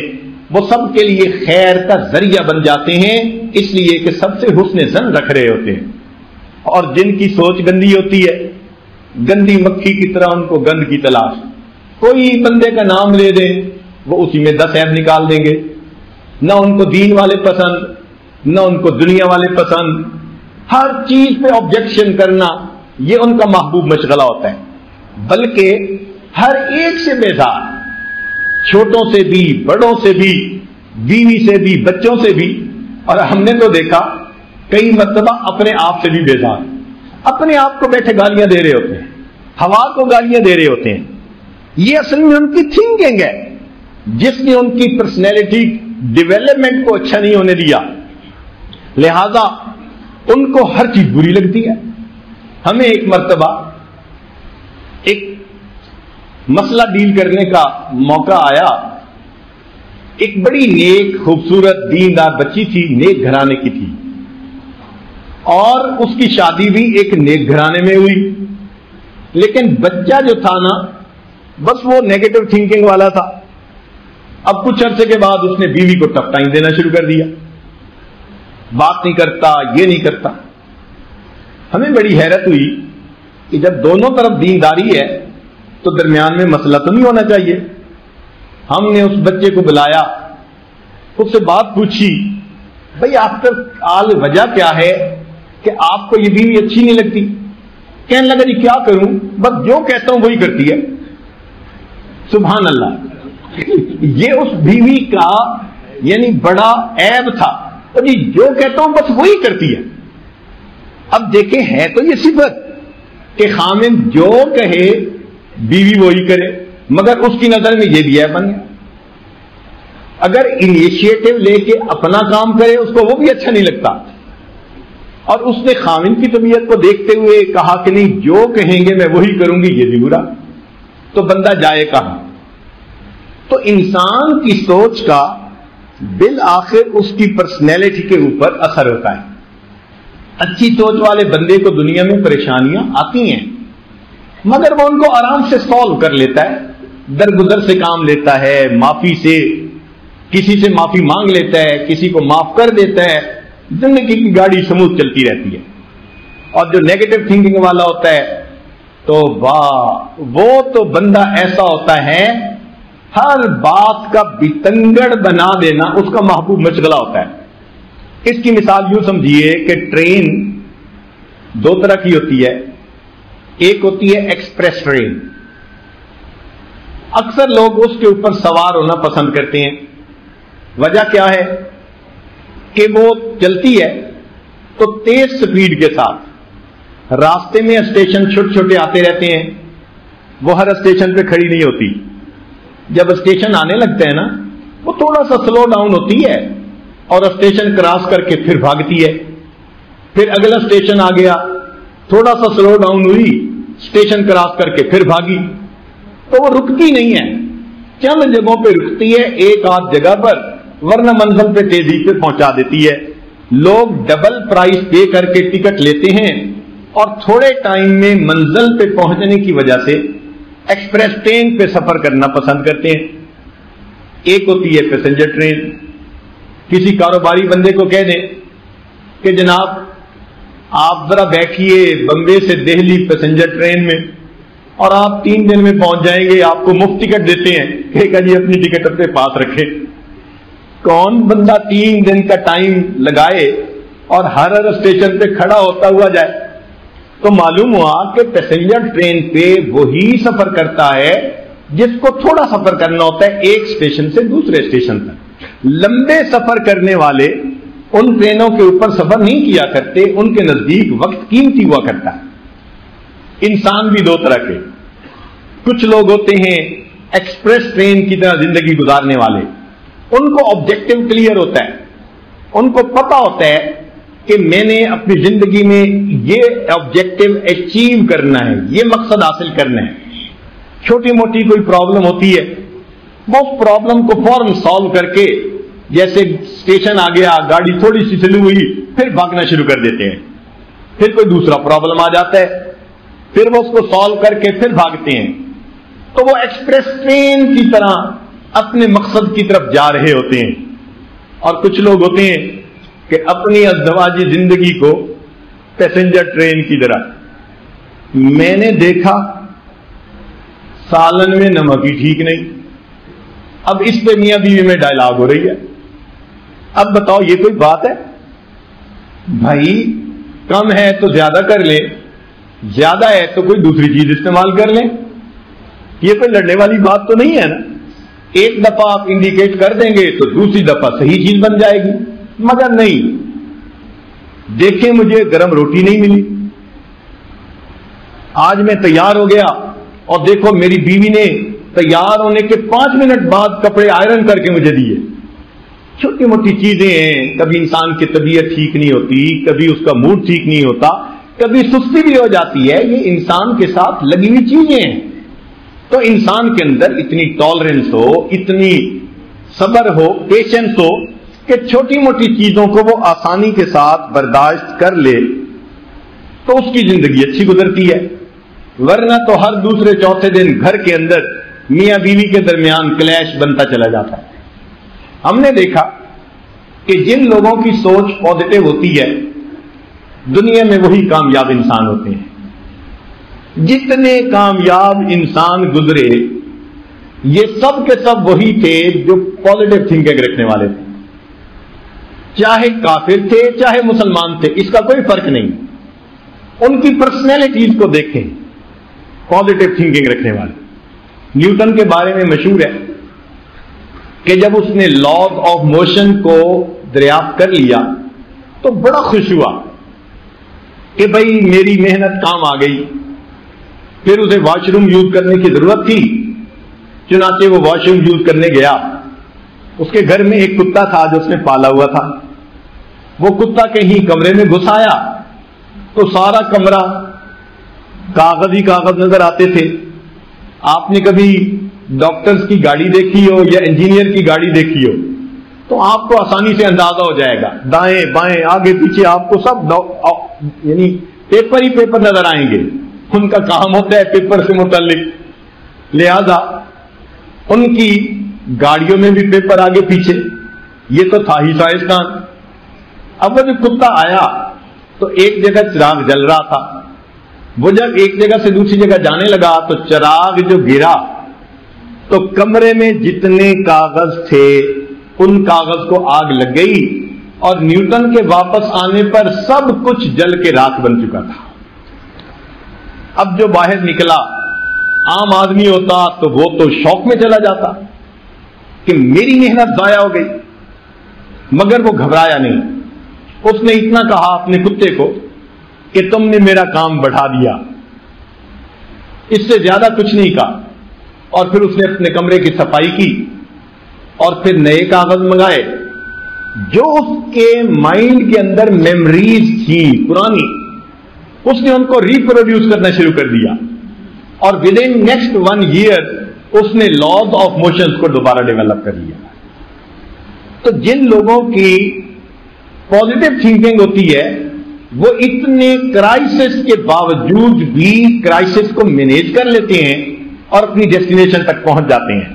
وہ سب کے لیے خیر کا ذریعہ بن جاتے ہیں اس لیے کہ سب سے حسن ظن رکھ رہے ہوتے ہیں. اور جن کی سوچ گندی ہوتی ہے، گندی مکھی کی طرح ان کو گند کی تلاش. کوئی بندے کا نام لے دیں وہ اسی میں 10 عیب نکال دیں گے. نہ ان کو دین والے پسند، نہ ان کو دنیا والے پسند، ہر چیز پہ آبجیکشن کرنا یہ ان کا محبوب مشغلہ ہوتا ہے. بلکہ ہر ایک سے بیزار، چھوٹوں سے بھی، بڑوں سے بھی، بیوی سے بھی، بچوں سے بھی. اور ہم نے تو دیکھا کئی مرتبہ اپنے آپ سے بھی بیزار، اپنے آپ کو بیٹھے گالیاں دے رہے ہوتے ہیں، ہوا کو گالیاں دے رہے ہوتے ہیں. یہ اصل میں ان کی تھنکنگ ہے جس نے ان کی پرسنالٹی ڈیولپمنٹ کو اچھا نہیں ہونے دیا. لہذا ان کو ہر چیز بری لگتی ہے. ہمیں ایک مرتبہ ایک مسئلہ ڈیل کرنے کا موقع آیا. ایک بڑی نیک خوبصورت دیندار بچی تھی، نیک گھرانے کی تھی، اور اس کی شادی بھی ایک نیک گھرانے میں ہوئی. لیکن بچہ جو تھا نا بس وہ نیگیٹو تھنکنگ والا تھا. اب کچھ عرصے کے بعد اس نے بیوی کو ٹف ٹائم دینا شروع کر دیا، بات نہیں کرتا، یہ نہیں کرتا. ہمیں بڑی حیرت ہوئی کہ جب دونوں طرف دینداری ہے تو درمیان میں مسئلہ تو نہیں ہونا چاہیے. ہم نے اس بچے کو بلایا، اس سے بات پوچھی، بھئی آفٹر آل وجہ کیا ہے کہ آپ کو یہ بیوی اچھی نہیں لگتی؟ کہنے لگا جی کیا کروں، بس جو کہتا ہوں وہی کرتی ہے. سبحان اللہ. یہ اس بیوی کا یعنی بڑا عیب تھا، تو جی جو کہتا ہوں بس وہی کرتی ہے. اب دیکھیں ہے تو یہ صفت کہ خامند جو کہے بیوی وہی کرے، مگر اس کی نظر میں یہ بھی عیب بن گیا. اگر انیشیٹو لے کے اپنا کام کرے اس کو وہ بھی اچھا نہیں لگتا. اور اس نے خامند کی طبیعت کو دیکھتے ہوئے کہا کہ نہیں جو کہیں گے میں وہی کروں گی، یہ بھی برا. تو بندہ جائے کہاں؟ تو انسان کی سوچ کا بالآخر اس کی پرسنالٹی کے اوپر اثر ہوتا ہے. اچھی سوچ والے بندے کو دنیا میں پریشانیاں آتی ہیں مگر وہ ان کو آرام سے سالو کر لیتا ہے، درگزر سے کام لیتا ہے، معافی سے، کسی سے معافی مانگ لیتا ہے، کسی کو معاف کر دیتا ہے، زندگی کی گاڑی سموتھ چلتی رہتی ہے. اور جو نیگیٹو تھنکنگ والا ہوتا ہے تو واہ، وہ تو بندہ ایسا ہوتا ہے ہر بات کا بتنگڑ بنا دینا اس کا محبوب مشغلہ ہوتا ہے. اس کی مثال یوں سمجھیے کہ ٹرین دو طرح کی ہوتی ہے. ایک ہوتی ہے ایکسپریس ٹرین، اکثر لوگ اس کے اوپر سوار ہونا پسند کرتے ہیں. وجہ کیا ہے کہ وہ چلتی ہے تو تیز سپیڈ کے ساتھ، راستے میں اسٹیشن چھوٹے چھوٹے آتے رہتے ہیں، وہ ہر اسٹیشن پہ کھڑی نہیں ہوتی، جب اسٹیشن آنے لگتا ہے نا وہ تھوڑا سا سلو ڈاؤن ہوتی ہے اور اسٹیشن کراس کر کے پھر بھاگتی ہے، پھر اگلا اسٹیشن آ گیا، تھوڑا سا سلو ڈاؤن ہوئی، اسٹیشن کراس کر کے پھر بھاگی، تو وہ رکتی نہیں ہے، چند جگہوں پہ رکتی ہے، ایک آدھ جگہ پر، ورنہ منزل پہ تیزی سے پہنچا دیتی ہے۔ لوگ ڈبل پرائس پے کر کے ٹکٹ لیتے ہیں اور تھوڑے ٹائم میں منزل پہ پہنچنے کی وجہ سے ایکسپریس ٹرین پہ سفر کرنا پسند کرتے ہیں۔ ایک ہوتی ہے پیسنجر ٹرین۔ کسی کاروباری بندے کو کہہ دیں کہ جناب آپ ذرا بیٹھیے بمبے سے دہلی پیسنجر ٹرین میں اور آپ 3 دن میں پہنچ جائیں گے، آپ کو مفت ٹکٹ دیتے ہیں، کہے جی اپنی ٹکٹ اپنے پاس رکھیں۔ کون بندہ 3 دن کا ٹائم لگائے اور ہر اسٹیشن پہ کھڑا ہوتا ہوا جائے؟ تو معلوم ہوا کہ پیسنجر ٹرین پہ وہی سفر کرتا ہے جس کو تھوڑا سفر کرنا ہوتا ہے ایک اسٹیشن سے دوسرے اسٹیشن تک۔ لمبے سفر کرنے والے ان ٹرینوں کے اوپر سفر نہیں کیا کرتے، ان کے نزدیک وقت قیمتی ہوا کرتا ہے۔ انسان بھی 2 طرح کے، کچھ لوگ ہوتے ہیں ایکسپریس ٹرین کی طرح زندگی گزارنے والے، ان کو آبجیکٹو کلیئر ہوتا ہے، ان کو پتا ہوتا ہے کہ میں نے اپنی زندگی میں یہ آبجیکٹو اچیو کرنا ہے، یہ مقصد حاصل کرنا ہے۔ چھوٹی موٹی کوئی پرابلم ہوتی ہے، وہ اس پرابلم کو فوراً سالو کر کے، جیسے اسٹیشن آ گیا، گاڑی تھوڑی سی سلو ہوئی، پھر بھاگنا شروع کر دیتے ہیں۔ پھر کوئی دوسرا پرابلم آ جاتا ہے، پھر وہ اس کو سالو کر کے پھر بھاگتے ہیں۔ تو وہ ایکسپریس ٹرین کی طرح اپنے مقصد کی طرف جا رہے ہوتے ہیں۔ اور کچھ لوگ ہوتے ہیں کہ اپنی ازدواجی زندگی کو پیسنجر ٹرین کی طرح، میں نے دیکھا سالن میں نمک ہی ٹھیک نہیں، اب اس پہ میاں بیوی میں ڈائلاگ ہو رہی ہے۔ اب بتاؤ یہ کوئی بات ہے؟ بھائی کم ہے تو زیادہ کر لیں، زیادہ ہے تو کوئی دوسری چیز استعمال کر لیں، یہ کوئی لڑنے والی بات تو نہیں ہے نا۔ ایک دفعہ آپ انڈیکیٹ کر دیں گے تو دوسری دفعہ صحیح چیز بن جائے گی، مگر نہیں۔ دیکھیں مجھے گرم روٹی نہیں ملی، آج میں تیار ہو گیا اور دیکھو میری بیوی نے تیار ہونے کے 5 منٹ بعد کپڑے آئرن کر کے مجھے دیے۔ چھوٹی موٹی چیزیں ہیں، کبھی انسان کی طبیعت ٹھیک نہیں ہوتی، کبھی اس کا موڈ ٹھیک نہیں ہوتا، کبھی سستی بھی ہو جاتی ہے، یہ انسان کے ساتھ لگی ہوئی چیزیں ہیں۔ تو انسان کے اندر اتنی ٹالرنس ہو، اتنی صبر ہو، پیشنس ہو کہ چھوٹی موٹی چیزوں کو وہ آسانی کے ساتھ برداشت کر لے، تو اس کی زندگی اچھی گزرتی ہے۔ ورنہ تو ہر دوسرے چوتھے دن گھر کے اندر میاں بیوی کے درمیان کلیش بنتا چلا جاتا ہے۔ ہم نے دیکھا کہ جن لوگوں کی سوچ پازیٹو ہوتی ہے دنیا میں وہی کامیاب انسان ہوتے ہیں۔ جتنے کامیاب انسان گزرے یہ سب کے سب وہی تھے جو پازیٹو تھنکنگ رکھنے والے تھے، چاہے کافر تھے چاہے مسلمان تھے، اس کا کوئی فرق نہیں۔ ان کی پرسنالٹیز کو دیکھیں، پازیٹو تھنکنگ رکھنے والے۔ نیوٹن کے بارے میں مشہور ہے کہ جب اس نے لاز آف موشن کو دریافت کر لیا تو بڑا خوش ہوا کہ بھائی میری محنت کام آ گئی۔ پھر اسے واش روم یوز کرنے کی ضرورت تھی، چنانچہ وہ واش روم یوز کرنے گیا۔ اس کے گھر میں ایک کتا تھا جو اس نے پالا ہوا تھا۔ وہ کتا کہیں کمرے میں گھس آیا تو سارا کمرہ کاغذ ہی کاغذ نظر آتے تھے۔ آپ نے کبھی ڈاکٹرز کی گاڑی دیکھی ہو یا انجینئر کی گاڑی دیکھی ہو تو آپ کو آسانی سے اندازہ ہو جائے گا، دائیں بائیں آگے پیچھے آپ کو سب یعنی پیپر ہی پیپر نظر آئیں گے۔ ان کا کام ہوتا ہے پیپر سے متعلق، لہذا ان کی گاڑیوں میں بھی پیپر آگے پیچھے، یہ تو تھا ہی سائنسدان۔ اب وہ جب کتا آیا تو ایک جگہ چراغ جل رہا تھا، وہ جب ایک جگہ سے دوسری جگہ جانے لگا تو چراغ جو گرا تو کمرے میں جتنے کاغذ تھے ان کاغذ کو آگ لگ گئی اور نیوٹن کے واپس آنے پر سب کچھ جل کے راکھ بن چکا تھا۔ اب جو باہر نکلا عام آدمی ہوتا تو وہ تو شوق میں چلا جاتا کہ میری محنت ضائع ہو گئی، مگر وہ گھبرایا نہیں۔ اس نے اتنا کہا اپنے کتے کو کہ تم نے میرا کام بڑھا دیا، اس سے زیادہ کچھ نہیں کہا. اور پھر اس نے اپنے کمرے کی صفائی کی اور پھر نئے کاغذ منگائے. جو اس کے مائنڈ کے اندر میموریز تھی پرانی، اس نے ان کو ریپروڈیوس کرنا شروع کر دیا، اور ود ان نیکسٹ 1 year اس نے لاز آف موشنز کو دوبارہ ڈیولپ کر لیا. تو جن لوگوں کی پازیٹو تھنکنگ ہوتی ہے وہ اتنے کرائسس کے باوجود بھی کرائسس کو مینیج کر لیتے ہیں اور اپنی ڈیسٹینیشن تک پہنچ جاتے ہیں.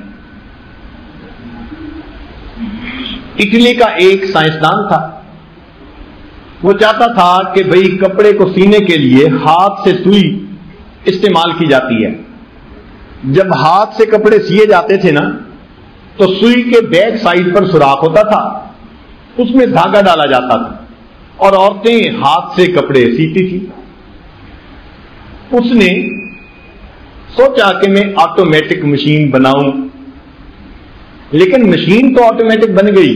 اٹلی کا ایک سائنسدان تھا، وہ چاہتا تھا کہ بھئی کپڑے کو سینے کے لیے ہاتھ سے سوئی استعمال کی جاتی ہے. جب ہاتھ سے کپڑے سیے جاتے تھے نا تو سوئی کے بیک سائڈ پر سوراخ ہوتا تھا، اس میں دھاگا ڈالا جاتا تھا اور عورتیں ہاتھ سے کپڑے سیتی تھی. اس نے سوچا کہ میں آٹومیٹک مشین بناؤں، لیکن مشین تو آٹومیٹک بن گئی.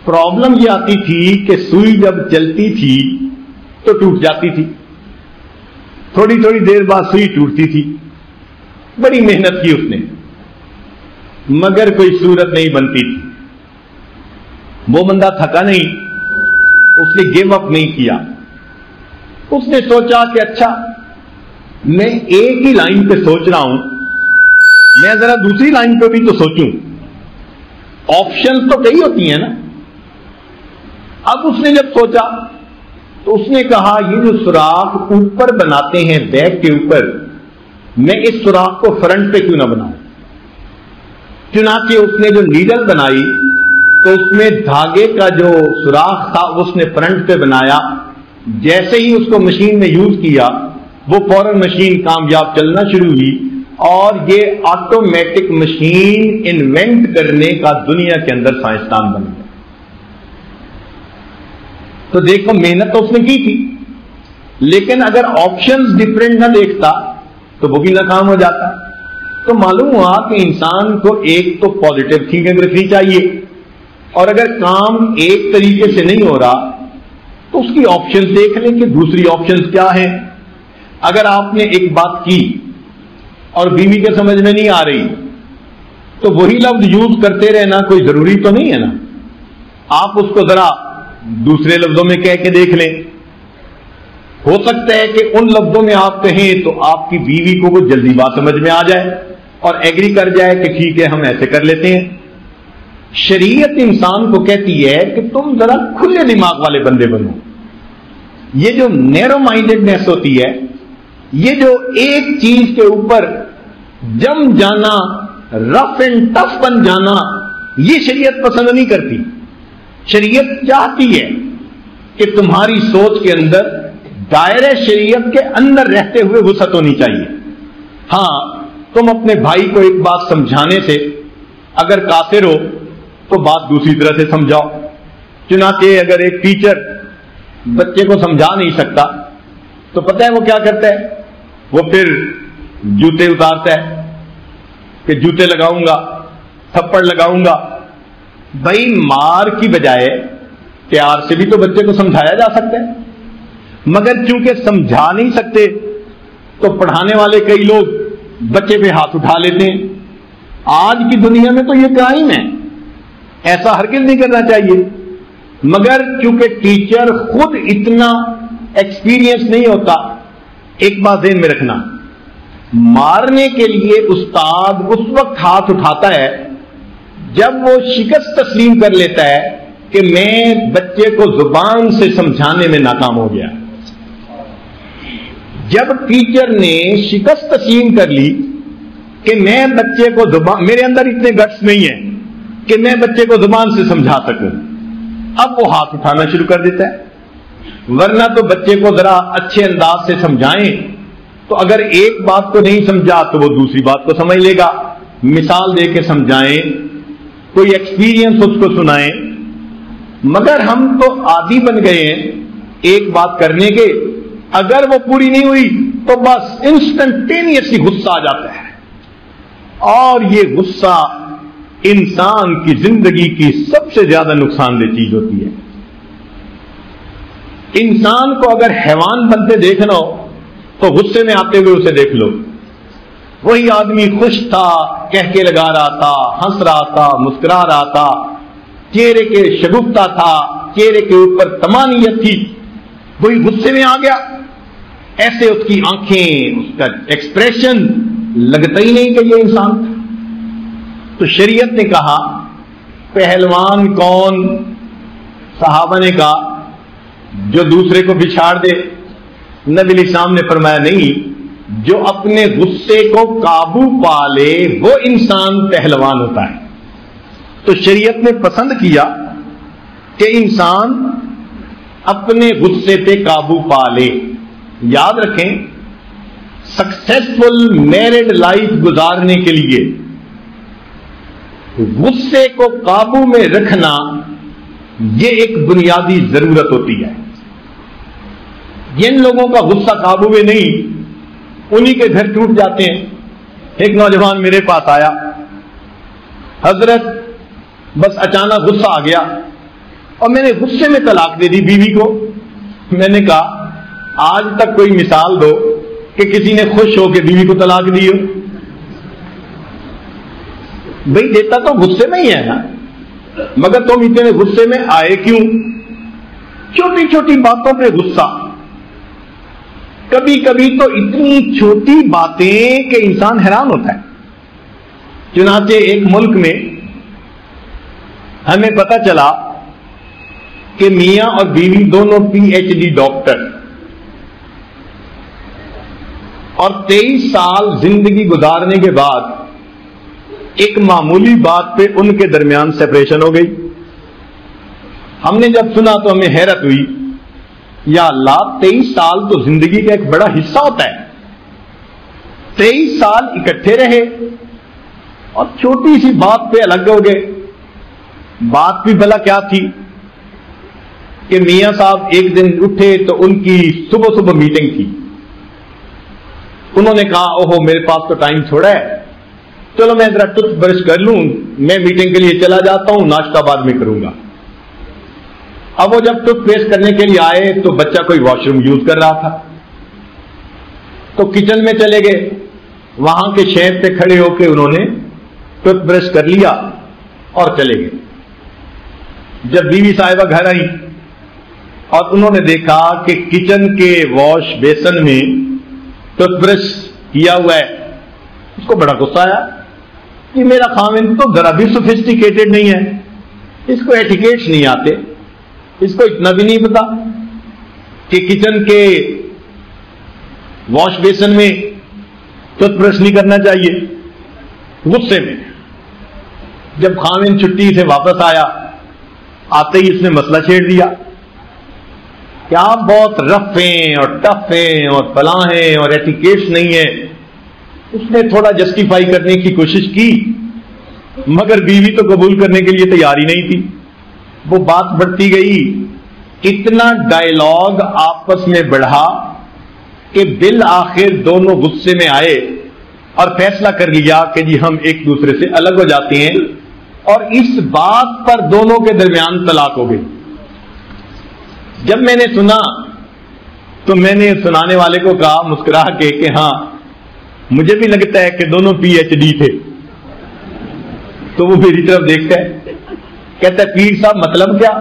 پرابلم یہ آتی تھی کہ سوئی جب چلتی تھی تو ٹوٹ جاتی تھی، تھوڑی تھوڑی دیر بعد سوئی ٹوٹتی تھی. بڑی محنت کی اس نے مگر کوئی صورت نہیں بنتی تھی. وہ بندہ تھکا نہیں، اس نے گیو اپ نہیں کیا. اس نے سوچا کہ اچھا میں ایک ہی لائن پہ سوچ رہا ہوں، میں ذرا دوسری لائن پہ بھی تو سوچوں. آپشنز تو کئی ہوتی ہیں نا. اب اس نے جب سوچا تو اس نے کہا یہ جو سوراخ اوپر بناتے ہیں بیک کے اوپر، میں اس سوراخ کو فرنٹ پہ کیوں نہ بناؤں. چنانچہ اس نے جو نیڈل بنائی تو اس میں دھاگے کا جو سوراخ تھا اس نے فرنٹ پہ بنایا. جیسے ہی اس کو مشین میں یوز کیا وہ فوراً مشین کامیاب چلنا شروع ہوئی، اور یہ آٹومیٹک مشین انوینٹ کرنے کا دنیا کے اندر سائنسدان بن گیا. تو دیکھو محنت تو اس نے کی تھی، لیکن اگر آپشنز ڈفرینٹ نہ دیکھتا تو وہ بھی ناکام ہو جاتا. تو معلوم ہوا کہ انسان کو ایک تو پازیٹو تھنکنگ رکھنی چاہیے، اور اگر کام ایک طریقے سے نہیں ہو رہا تو اس کی آپشنز دیکھ لیں کہ دوسری آپشنز کیا ہیں. اگر آپ نے ایک بات کی اور بیوی کے سمجھ میں نہیں آ رہی تو وہی لفظ یوز کرتے رہنا کوئی ضروری تو نہیں ہے نا. آپ اس کو ذرا دوسرے لفظوں میں کہہ کے دیکھ لیں. ہو سکتا ہے کہ ان لفظوں میں آپ کہیں تو آپ کی بیوی کو وہ جلدی بات سمجھ میں آ جائے اور ایگری کر جائے کہ ٹھیک ہے ہم ایسے کر لیتے ہیں. شریعت انسان کو کہتی ہے کہ تم ذرا کھلے دماغ والے بندے بنو. یہ جو نیرو مائنڈیڈنیس ہوتی ہے، یہ جو ایک چیز کے اوپر جم جانا، رف اینڈ ٹف بن جانا، یہ شریعت پسند نہیں کرتی. شریعت چاہتی ہے کہ تمہاری سوچ کے اندر دائرہ شریعت کے اندر رہتے ہوئے وسعت ہونی چاہیے. ہاں تم اپنے بھائی کو ایک بات سمجھانے سے اگر قاصر ہو تو بات دوسری طرح سے سمجھاؤ. چنانچہ اگر ایک ٹیچر بچے کو سمجھا نہیں سکتا تو پتہ ہے وہ کیا کرتا ہے؟ وہ پھر جوتے اتارتا ہے کہ جوتے لگاؤں گا، تھپڑ لگاؤں گا. بھائی مار کی بجائے پیار سے بھی تو بچے کو سمجھایا جا سکتا ہے، مگر چونکہ سمجھا نہیں سکتے تو پڑھانے والے کئی لوگ بچے پہ ہاتھ اٹھا لیتے ہیں. آج کی دنیا میں تو یہ کرائم ہے، ایسا ہرگز نہیں کرنا چاہیے. مگر چونکہ ٹیچر خود اتنا ایکسپیرینس نہیں ہوتا، ایک بات ذہن میں رکھنا، مارنے کے لیے استاد اس وقت ہاتھ اٹھاتا ہے جب وہ شکست تسلیم کر لیتا ہے کہ میں بچے کو زبان سے سمجھانے میں ناکام ہو گیا. جب ٹیچر نے شکست تسلیم کر لی کہ میں بچے کو زبان، میرے اندر اتنے گٹس نہیں ہیں کہ میں بچے کو زبان سے سمجھا سکوں، اب وہ ہاتھ اٹھانا شروع کر دیتا ہے. ورنہ تو بچے کو ذرا اچھے انداز سے سمجھائیں تو اگر ایک بات کو نہیں سمجھا تو وہ دوسری بات کو سمجھ لے گا. مثال دے کے سمجھائیں، کوئی ایکسپیرینس اس کو سنائیں. مگر ہم تو عادی بن گئے ہیں ایک بات کرنے کے، اگر وہ پوری نہیں ہوئی تو بس انسٹنٹینیسلی غصہ آ جاتا ہے. اور یہ غصہ انسان کی زندگی کی سب سے زیادہ نقصان دہ چیز ہوتی ہے. انسان کو اگر حیوان بنتے دیکھنا ہو تو غصے میں آتے ہوئے اسے دیکھ لو. وہی آدمی خوش تھا، کہہ کے لگا رہا تھا، ہنس رہا تھا، مسکرا رہا تھا، چہرے کے شگفتہ تھا، چہرے کے اوپر طمانینت تھی. وہی غصے میں آ گیا، ایسے اس کی آنکھیں، اس کا ایکسپریشن لگتا ہی نہیں کہ یہ انسان تھا. تو شریعت نے کہا پہلوان کون؟ صحابہ نے کہا جو دوسرے کو بچھاڑ دے. نبی علیہ السلام نے فرمایا نہیں، جو اپنے غصے کو قابو پا لے وہ انسان پہلوان ہوتا ہے. تو شریعت نے پسند کیا کہ انسان اپنے غصے پہ قابو پا لے. یاد رکھیں، سکسیسفل میرڈ لائف گزارنے کے لیے غصے کو قابو میں رکھنا یہ ایک بنیادی ضرورت ہوتی ہے. جن لوگوں کا غصہ قابو میں نہیں، انہی کے گھر ٹوٹ جاتے ہیں. ایک نوجوان میرے پاس آیا، حضرت بس اچانک غصہ آ گیا اور میں نے غصے میں طلاق دے دی بیوی کو. میں نے کہا آج تک کوئی مثال دو کہ کسی نے خوش ہو کے بیوی کو طلاق دی ہو. بھئی دیتا تو غصے میں ہی ہے نا، مگر تم اتنے غصے میں آئے کیوں؟ چھوٹی چھوٹی باتوں پہ غصہ. کبھی کبھی تو اتنی چھوٹی باتیں کہ انسان حیران ہوتا ہے. چنانچہ ایک ملک میں ہمیں پتہ چلا کہ میاں اور بیوی دونوں PhD ڈاکٹر، اور 23 سال زندگی گزارنے کے بعد ایک معمولی بات پہ ان کے درمیان سیپریشن ہو گئی. ہم نے جب سنا تو ہمیں حیرت ہوئی، یا اللہ 23 سال تو زندگی کا ایک بڑا حصہ ہوتا ہے. 23 سال اکٹھے رہے اور چھوٹی سی بات پہ الگ ہو گئے. بات بھی بھلا کیا تھی کہ میاں صاحب ایک دن اٹھے تو ان کی صبح صبح میٹنگ تھی. انہوں نے کہا اوہو میرے پاس تو ٹائم تھوڑا ہے، چلو میں ذرا ٹوتھ برش کر لوں، میں میٹنگ کے لیے چلا جاتا ہوں، ناشتہ بعد میں کروں گا. اب وہ جب ٹوتھ پیسٹ کرنے کے لیے آئے تو بچہ کوئی واش روم یوز کر رہا تھا، تو کچن میں چلے گئے. وہاں کے شیف پہ کھڑے ہو کے انہوں نے ٹوتھ برش کر لیا اور چلے گئے. جب بیوی صاحبہ گھر آئی اور انہوں نے دیکھا کہ کچن کے واش بیسن میں ٹوتھ برش کیا ہوا ہے، اس کو بڑا غصہ آیا کہ میرا خاوند تو ذرا بھی سوفسٹیکیٹڈ نہیں ہے، اس کو ایٹیکیٹس نہیں آتے، اس کو اتنا بھی نہیں پتا کہ کچن کے واش بیسن میں ٹوتھ برش نہیں کرنا چاہیے. غصے میں جب خاوند چھٹی سے واپس آیا، آتے ہی اس نے مسئلہ چھیڑ دیا کہ آپ بہت رف ہیں اور ٹف ہیں اور فلاں ہیں اور ایٹیکیٹس نہیں ہیں. اس نے تھوڑا جسٹیفائی کرنے کی کوشش کی، مگر بیوی تو قبول کرنے کے لیے تیار ہی نہیں تھی. وہ بات بڑھتی گئی، اتنا ڈائلاگ آپس میں بڑھا کہ بالآخر دونوں غصے میں آئے اور فیصلہ کر لیا کہ جی ہم ایک دوسرے سے الگ ہو جاتے ہیں، اور اس بات پر دونوں کے درمیان طلاق ہو گئی. جب میں نے سنا تو میں نے سنانے والے کو کہا مسکرا کے کہ ہاں مجھے بھی لگتا ہے کہ دونوں PhD تھے. تو وہ میری طرف دیکھتا ہے، کہتا ہے پیر صاحب مطلب کیا؟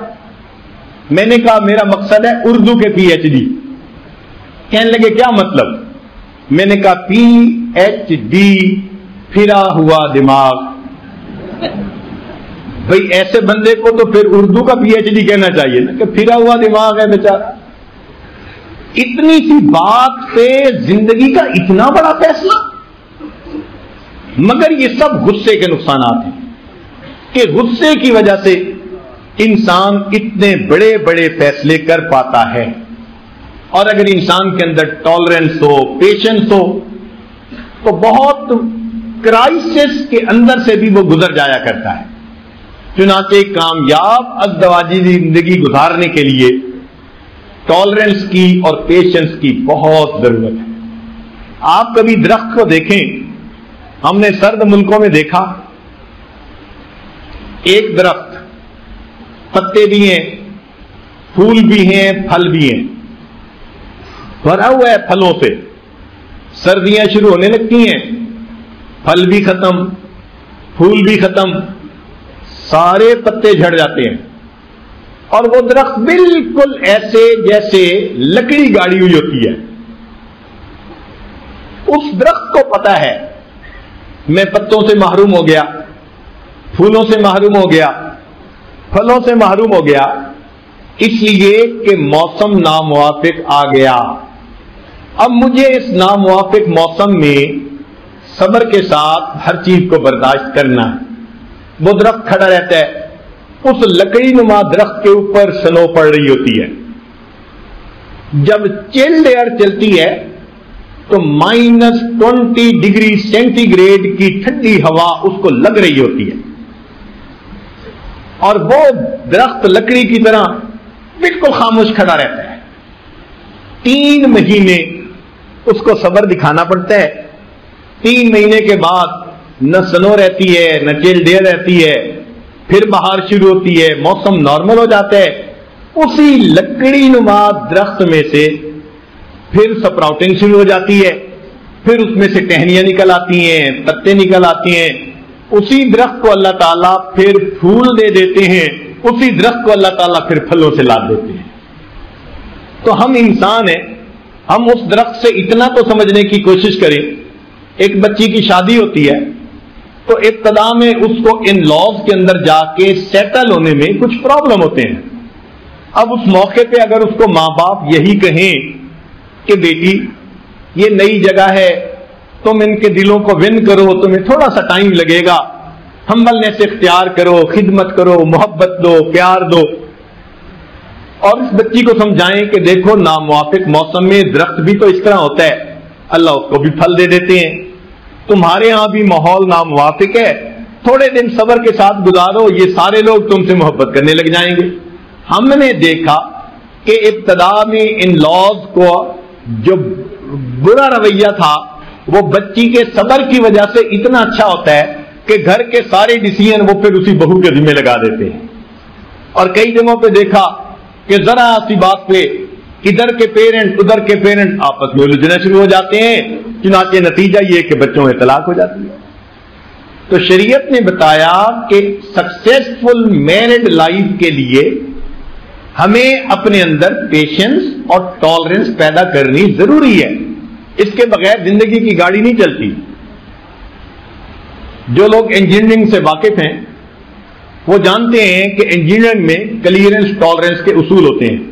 میں نے کہا میرا مقصد ہے اردو کے PhD. کہنے لگے کیا مطلب؟ میں نے کہا PhD پھرا ہوا دماغ. بھئی ایسے بندے کو تو پھر اردو کا PhD کہنا چاہیے نا کہ پھرا ہوا دماغ ہے بیچارہ. اتنی سی بات پہ زندگی کا اتنا بڑا فیصلہ. مگر یہ سب غصے کے نقصانات ہیں کہ غصے کی وجہ سے انسان اتنے بڑے بڑے فیصلے کر پاتا ہے. اور اگر انسان کے اندر ٹالرنس ہو، پیشنس ہو، تو بہت کرائسس کے اندر سے بھی وہ گزر جایا کرتا ہے. چنانچہ کامیاب ازدواجی زندگی گزارنے کے لیے ٹالرنس کی اور پیشنس کی بہت ضرورت ہے. آپ کبھی درخت کو دیکھیں، ہم نے سرد ملکوں میں دیکھا ایک درخت پتے بھی ہیں، پھول بھی ہیں پھل بھی ہیں، بھرا ہوا ہے پھلوں سے. سردیاں شروع ہونے لگتی ہیں، پھل بھی ختم پھول بھی ختم، سارے پتے جھڑ جاتے ہیں، اور وہ درخت بالکل ایسے جیسے لکڑی گاڑی ہوئی ہوتی ہے. اس درخت کو پتا ہے میں پتوں سے محروم ہو گیا، پھولوں سے محروم ہو گیا، پھلوں سے محروم ہو گیا، اس لیے کہ موسم ناموافق آ گیا. اب مجھے اس ناموافق موسم میں صبر کے ساتھ ہر چیز کو برداشت کرنا ہے. وہ درخت کھڑا رہتا ہے، اس لکڑی نما درخت کے اوپر سنو پڑ رہی ہوتی ہے. جب چلڈ ایئر چلتی ہے تو -20 ڈگری سینٹی گریڈ کی ٹھنڈی ہوا اس کو لگ رہی ہوتی ہے، اور وہ درخت لکڑی کی طرح بالکل خاموش کھڑا رہتا ہے. 3 مہینے اس کو صبر دکھانا پڑتا ہے. 3 مہینے کے بعد نہ سنو رہتی ہے نہ چلڈ ایئر رہتی ہے، پھر بہار شروع ہوتی ہے، موسم نارمل ہو جاتا ہے. اسی لکڑی نما درخت میں سے پھر سپراؤٹنگ شروع ہو جاتی ہے، پھر اس میں سے ٹہنیاں نکل آتی ہیں، پتے نکل آتی ہیں. اسی درخت کو اللہ تعالیٰ پھر پھول دے دیتے ہیں، اسی درخت کو اللہ تعالیٰ پھر پھلوں سے لاد دیتے ہیں. تو ہم انسان ہیں، ہم اس درخت سے اتنا تو سمجھنے کی کوشش کریں. ایک بچی کی شادی ہوتی ہے تو ابتدا میں اس کو ان لاز کے اندر جا کے سیٹل ہونے میں کچھ پرابلم ہوتے ہیں. اب اس موقع پہ اگر اس کو ماں باپ یہی کہیں کہ بیٹی یہ نئی جگہ ہے، تم ان کے دلوں کو ون کرو، تمہیں تھوڑا سا ٹائم لگے گا، ہمبلنس اختیار کرو، خدمت کرو، محبت دو، پیار دو، اور اس بچی کو سمجھائیں کہ دیکھو ناموافق موسم میں درخت بھی تو اس طرح ہوتا ہے، اللہ اس کو بھی پھل دے دیتے ہیں. تمہارے ہاں بھی ماحول ناموافق ہے، تھوڑے دن صبر کے ساتھ گزارو، یہ سارے لوگ تم سے محبت کرنے لگ جائیں گے. ہم نے دیکھا کہ ابتدا میں ان لاز کو جو برا رویہ تھا وہ بچی کے صبر کی وجہ سے اتنا اچھا ہوتا ہے کہ گھر کے سارے ڈیسیژن وہ پھر اسی بہو کے ذمہ لگا دیتے ہیں. اور کئی جگہوں پہ دیکھا کہ ذرا سی بات پہ ادھر کے پیرنٹ ادھر کے پیرنٹ آپس میں الجھنا شروع ہو جاتے ہیں، چنانچہ نتیجہ یہ کہ بچوں میں طلاق ہو جاتی ہے. تو شریعت نے بتایا کہ سکسیسفل میرڈ لائف کے لیے ہمیں اپنے اندر پیشنس اور ٹالرنس پیدا کرنی ضروری ہے. اس کے بغیر زندگی کی گاڑی نہیں چلتی. جو لوگ انجینئرنگ سے واقف ہیں وہ جانتے ہیں کہ انجینئرنگ میں کلیئرنس ٹالرنس کے اصول ہوتے ہیں.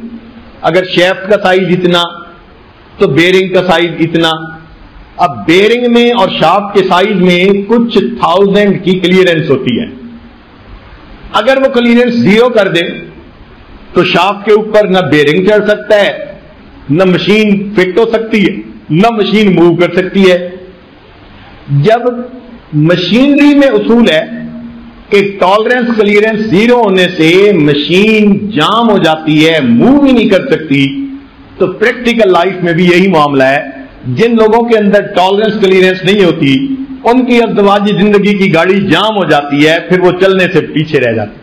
اگر شیفٹ کا سائز اتنا تو بیرنگ کا سائز اتنا. اب بیرنگ میں اور شافٹ کے سائز میں کچھ 1000 کی کلیئرنس ہوتی ہے. اگر وہ کلیئرنس 0 کر دے تو شافٹ کے اوپر نہ بیرنگ چڑھ سکتا ہے، نہ مشین فٹ ہو سکتی ہے، نہ مشین موو کر سکتی ہے. جب مشینری میں اصول ہے کہ ٹالرنس کلیئرنس 0 ہونے سے مشین جام ہو جاتی ہے، موو ہی نہیں کر سکتی، تو پریکٹیکل لائف میں بھی یہی معاملہ ہے. جن لوگوں کے اندر ٹالرنس کلیئرنس نہیں ہوتی ان کی ازدواجی زندگی کی گاڑی جام ہو جاتی ہے، پھر وہ چلنے سے پیچھے رہ جاتی.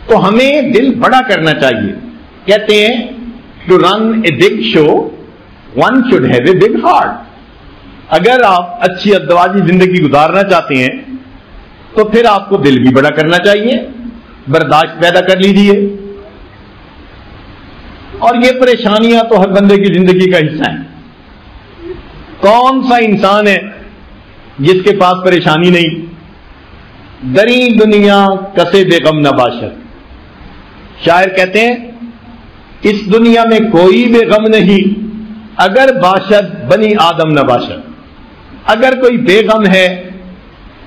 تو ہمیں دل بڑا کرنا چاہیے. کہتے ہیں to run a big show one should have a big heart. اگر آپ اچھی ازدواجی زندگی گزارنا چاہتے ہیں تو پھر آپ کو دل بھی بڑا کرنا چاہیے، برداشت پیدا کر لیجیے. اور یہ پریشانیاں تو ہر بندے کی زندگی کا حصہ ہیں. کون سا انسان ہے جس کے پاس پریشانی نہیں؟ دری دنیا کسے بے غم نہ باشد. شاعر کہتے ہیں اس دنیا میں کوئی بے غم نہیں اگر باشد بنی آدم نہ باشد. اگر کوئی بے غم ہے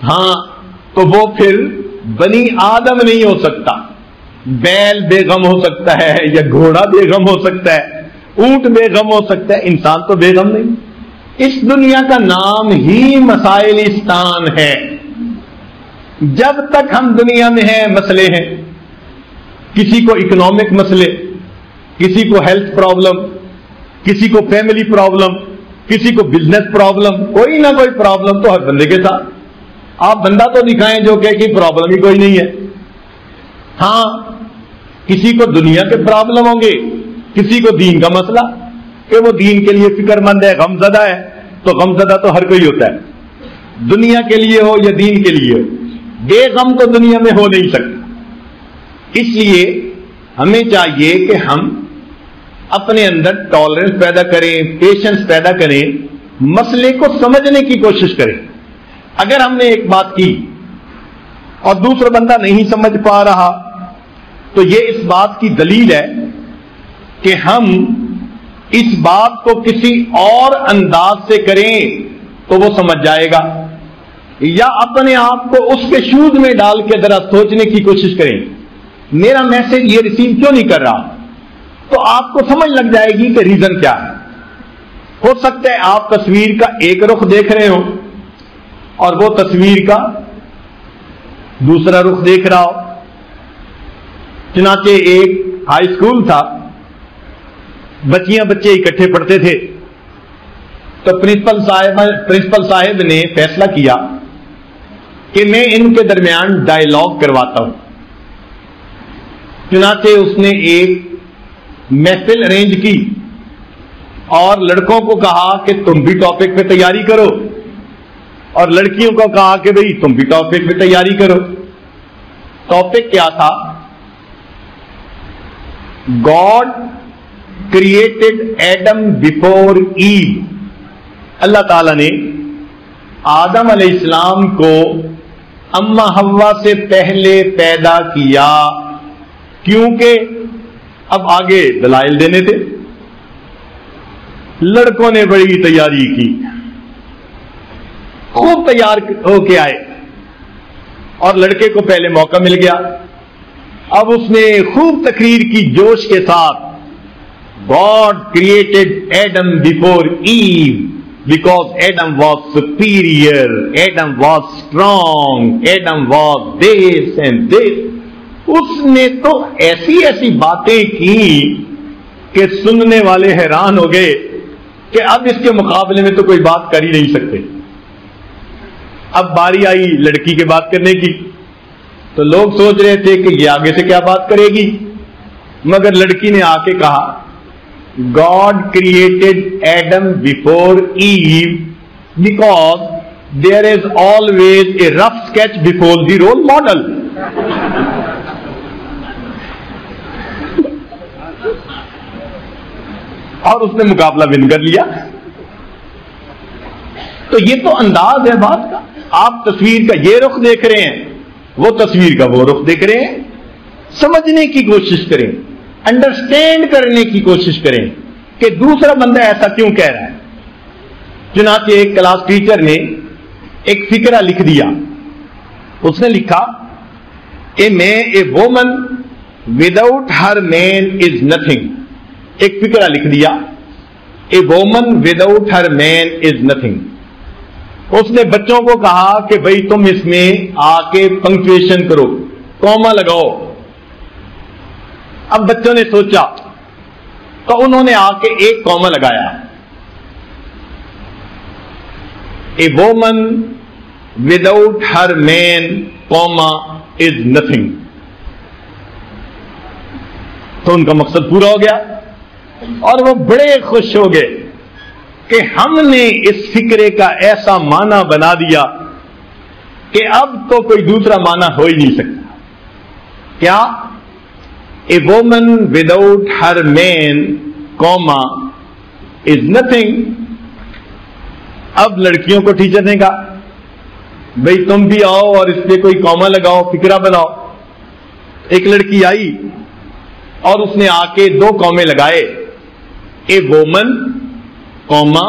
ہاں تو وہ پھر بنی آدم نہیں ہو سکتا. بیل بے غم ہو سکتا ہے یا گھوڑا بے غم ہو سکتا ہے، اونٹ بے غم ہو سکتا ہے، انسان تو بے غم نہیں. اس دنیا کا نام ہی مسائلستان ہے. جب تک ہم دنیا میں ہیں مسئلے ہیں. کسی کو اکنامک مسئلے، کسی کو ہیلتھ پرابلم، کسی کو فیملی پرابلم، کسی کو بزنس پرابلم، کوئی نہ کوئی پرابلم تو ہر بندے کے ساتھ. آپ بندہ تو دکھائیں جو کہ پرابلم ہی کوئی نہیں ہے. ہاں کسی کو دنیا کے پرابلم ہوں گے، کسی کو دین کا مسئلہ کہ وہ دین کے لیے فکر مند ہے، غم زدہ ہے. تو غم زدہ تو ہر کوئی ہوتا ہے، دنیا کے لیے ہو یا دین کے لیے ہو. بے غم تو دنیا میں ہو نہیں سکتا. اس لیے ہمیں چاہیے کہ ہم اپنے اندر ٹالرنس پیدا کریں، پیشنس پیدا کریں، مسئلے کو سمجھنے کی کوشش کریں. اگر ہم نے ایک بات کی اور دوسرا بندہ نہیں سمجھ پا رہا تو یہ اس بات کی دلیل ہے کہ ہم اس بات کو کسی اور انداز سے کریں تو وہ سمجھ جائے گا، یا اپنے آپ کو اس کے شوز میں ڈال کے ذرا سوچنے کی کوشش کریں میرا میسج یہ ریسیو کیوں نہیں کر رہا، تو آپ کو سمجھ لگ جائے گی کہ ریزن کیا ہے. ہو سکتا ہے آپ تصویر کا ایک رخ دیکھ رہے ہو اور وہ تصویر کا دوسرا رخ دیکھ رہا ہو. چنانچہ ایک ہائی اسکول تھا، بچیاں بچے اکٹھے پڑھتے تھے، تو پرنسپل صاحب نے فیصلہ کیا کہ میں ان کے درمیان ڈائیلاگ کرواتا ہوں. چنانچہ اس نے ایک محفل ارینج کی اور لڑکوں کو کہا کہ تم بھی ٹاپک پہ تیاری کرو، اور لڑکیوں کو کہا کہ بھئی تم بھی ٹاپک پہ تیاری کرو. ٹاپک کیا تھا؟ گاڈ کریٹڈ ایڈم بیفور ایو. اللہ تعالیٰ نے آدم علیہ السلام کو اما حوا سے پہلے پیدا کیا، کیونکہ اب آگے دلائل دینے تھے. لڑکوں نے بڑی تیاری کی، خوب تیار ہو کے آئے، اور لڑکے کو پہلے موقع مل گیا. اب اس نے خوب تقریر کی جوش کے ساتھ، God created Adam before Eve because Adam was superior, Adam was strong, Adam was this and this. اس نے تو ایسی ایسی باتیں کی کہ سننے والے حیران ہو گئے کہ اب اس کے مقابلے میں تو کوئی بات کر ہی نہیں سکتے. اب باری آئی لڑکی کی بات کرنے کی، تو لوگ سوچ رہے تھے کہ یہ آگے سے کیا بات کرے گی، مگر لڑکی نے آ کے کہا God created Adam before Eve because there is always a rough sketch before the role model. اور اس نے مقابلہ ون کر لیا. تو یہ تو انداز ہے بات کا. آپ تصویر کا یہ رخ دیکھ رہے ہیں، وہ تصویر کا وہ رخ دیکھ رہے ہیں. سمجھنے کی کوشش کریں، انڈرسٹینڈ کرنے کی کوشش کریں کہ دوسرا بندہ ایسا کیوں کہہ رہا ہے. چنانچہ ایک کلاس ٹیچر نے ایک فقرہ لکھ دیا. اس نے لکھا کہ میں a woman without her man is nothing. ایک فقرہ لکھ دیا، a woman without her man is nothing. اس نے بچوں کو کہا کہ بھئی تم اس میں آ کے پنکچویشن کرو، کوما لگاؤ. اب بچوں نے سوچا تو انہوں نے آ کے ایک کوما لگایا، a woman without her man comma is nothing. تو ان کا مقصد پورا ہو گیا اور وہ بڑے خوش ہو گئے کہ ہم نے اس فکرے کا ایسا معنی بنا دیا کہ اب تو کوئی دوسرا معنی ہو ہی نہیں سکتا. کیا؟ A woman without her man comma is nothing. اب لڑکیوں کو ٹیچر نے کہا بھئی تم بھی آؤ اور اس پہ کوئی کوما لگاؤ، فکرہ بناؤ. ایک لڑکی آئی اور اس نے آ کے دو کومے لگائے، a woman comma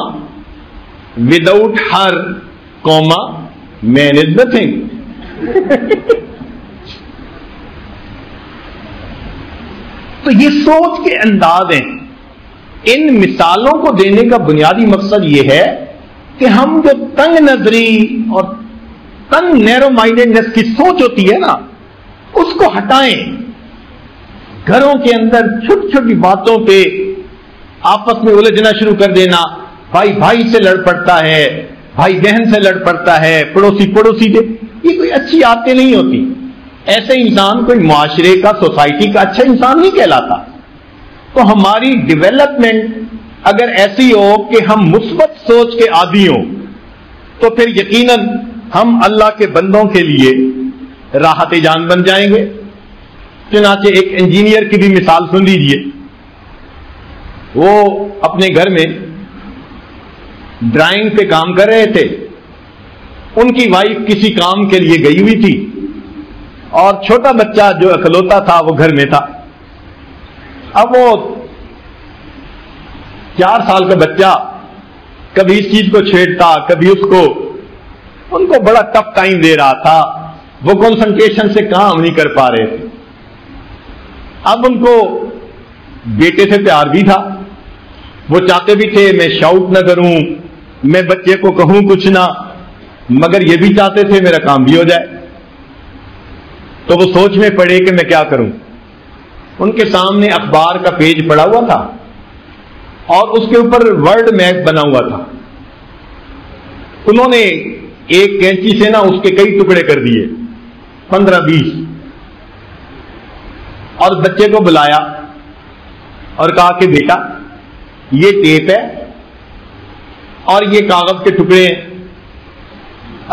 without her comma man is nothing. تو یہ سوچ کے انداز ہیں. ان مثالوں کو دینے کا بنیادی مقصد یہ ہے کہ ہم جو تنگ نظری اور تنگ نیرو مائنڈڈنس کی سوچ ہوتی ہے نا، اس کو ہٹائیں. گھروں کے اندر چھوٹی چھوٹی باتوں پہ آپس میں الجھنا شروع کر دینا. بھائی بھائی سے لڑ پڑتا ہے، بھائی بہن سے لڑ پڑتا ہے، پڑوسی پڑوسی سے. یہ کوئی اچھی عادتیں نہیں ہوتی. ایسے انسان کوئی معاشرے کا، سوسائٹی کا اچھا انسان نہیں کہلاتا. تو ہماری ڈیولپمنٹ اگر ایسی ہو کہ ہم مثبت سوچ کے عادی ہوں تو پھر یقیناً ہم اللہ کے بندوں کے لیے راحت جان بن جائیں گے. چنانچہ ایک انجینئر کی بھی مثال سن لیجئے. وہ اپنے گھر میں ڈرائنگ پہ کام کر رہے تھے. ان کی وائف کسی کام کے لیے گئی ہوئی تھی اور چھوٹا بچہ جو اکلوتا تھا وہ گھر میں تھا. اب وہ 4 سال کا بچہ کبھی اس چیز کو چھیڑتا کبھی اس کو. ان کو بڑا ٹف ٹائم دے رہا تھا. وہ کنسنٹریشن سے کام نہیں کر پا رہے تھے. اب ان کو بیٹے سے پیار بھی تھا. وہ چاہتے بھی تھے میں شاؤٹ نہ کروں, میں بچے کو کہوں کچھ نہ, مگر یہ بھی چاہتے تھے میرا کام بھی ہو جائے. تو وہ سوچ میں پڑے کہ میں کیا کروں. ان کے سامنے اخبار کا پیج پڑا ہوا تھا اور اس کے اوپر ورلڈ میپ بنا ہوا تھا. انہوں نے ایک کینچی سے نا اس کے کئی ٹکڑے کر دیے, 15-20, اور بچے کو بلایا اور کہا کہ بیٹا یہ ٹیپ ہے اور یہ کاغذ کے ٹکڑے ہیں,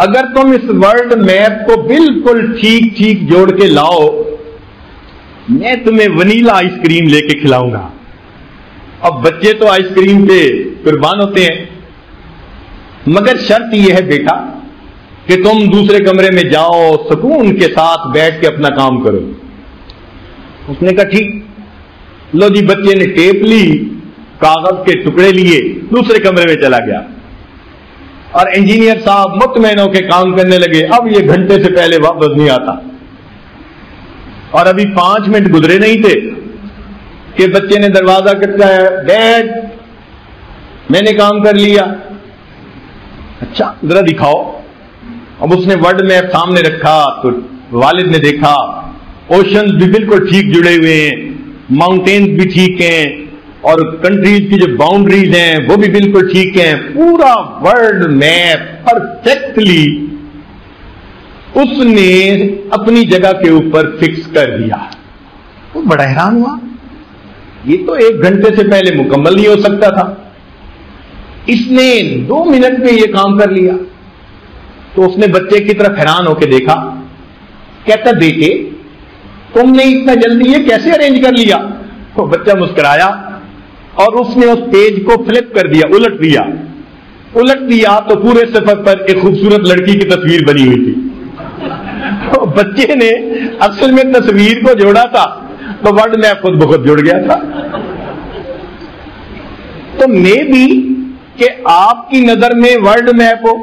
اگر تم اس ورلڈ میپ کو بالکل ٹھیک ٹھیک جوڑ کے لاؤ میں تمہیں ونیلا آئس کریم لے کے کھلاؤں گا. اب بچے تو آئس کریم پہ قربان ہوتے ہیں, مگر شرط یہ ہے بیٹا کہ تم دوسرے کمرے میں جاؤ, سکون کے ساتھ بیٹھ کے اپنا کام کرو. اس نے کہا ٹھیک. لو جی, بچے نے ٹیپ لی, کاغذ کے ٹکڑے لیے, دوسرے کمرے میں چلا گیا اور انجینئر صاحب مطمئن ہو کے کام کرنے لگے. اب یہ گھنٹے سے پہلے واپس نہیں آتا اور ابھی 5 منٹ گزرے نہیں تھے کہ بچے نے دروازہ کھٹکایا, ڈیڈ میں نے کام کر لیا. اچھا ذرا دکھاؤ. اب اس نے ورلڈ میپ سامنے رکھا تو والد نے دیکھا اوشنز بھی بالکل ٹھیک جڑے ہوئے ہیں, ماؤنٹینز بھی ٹھیک ہیں اور کنٹریز کی جو باؤنڈریز ہیں وہ بھی بالکل ٹھیک ہیں. پورا ورلڈ میپ پرفیکٹلی اس نے اپنی جگہ کے اوپر فکس کر دیا. وہ بڑا حیران ہوا, یہ تو 1 گھنٹے سے پہلے مکمل نہیں ہو سکتا تھا, اس نے 2 منٹ میں یہ کام کر لیا. تو اس نے بچے کی طرف حیران ہو کے دیکھا, کہتا بیٹے تم نے اتنا جلدی یہ کیسے ارینج کر لیا. تو بچہ مسکرایا اور اس نے اس پیج کو فلپ کر دیا, الٹ دیا تو پورے صفحے پر ایک خوبصورت لڑکی کی تصویر بنی ہوئی تھی. تو بچے نے اصل میں تصویر کو جوڑا تھا تو ورلڈ میپ خود بخود جڑ گیا تھا. تو میں بھی کہ آپ کی نظر میں ورلڈ میپ ہو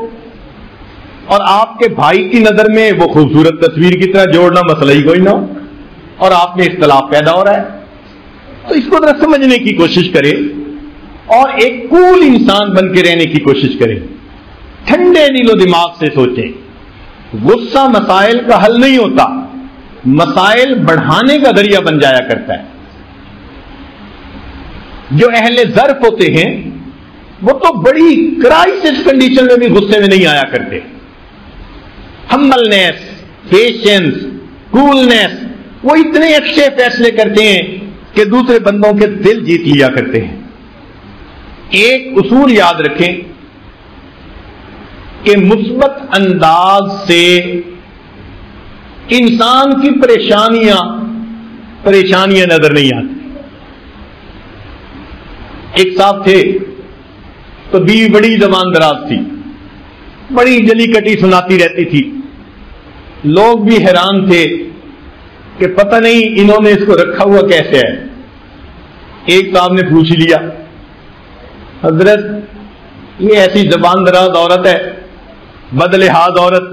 اور آپ کے بھائی کی نظر میں وہ خوبصورت تصویر کی طرح جوڑنا مسئلہ ہی کوئی نہ ہو اور آپ میں اختلاف پیدا ہو رہا ہے. تو اس کو ذرا سمجھنے کی کوشش کریں اور ایک کول انسان بن کے رہنے کی کوشش کریں. ٹھنڈے دل و دماغ سے سوچیں. غصہ مسائل کا حل نہیں ہوتا, مسائل بڑھانے کا ذریعہ بن جایا کرتا ہے. جو اہل ظرف ہوتے ہیں وہ تو بڑی کرائسس کنڈیشن میں بھی غصے میں نہیں آیا کرتے. ہمبلنیس, پیشنس, کولنیس, وہ اتنے اچھے فیصلے کرتے ہیں کہ دوسرے بندوں کے دل جیت لیا کرتے ہیں. ایک اصول یاد رکھیں کہ مثبت انداز سے انسان کی پریشانیاں نظر نہیں آتی. ایک صاحب تھے تو بیوی بڑی زبان دراز تھی, بڑی جلی کٹی سناتی رہتی تھی. لوگ بھی حیران تھے کہ پتہ نہیں انہوں نے اس کو رکھا ہوا کیسے ہے. ایک صاحب نے پوچھ لیا, حضرت یہ ایسی زبان دراز عورت ہے, بدلحاظ عورت,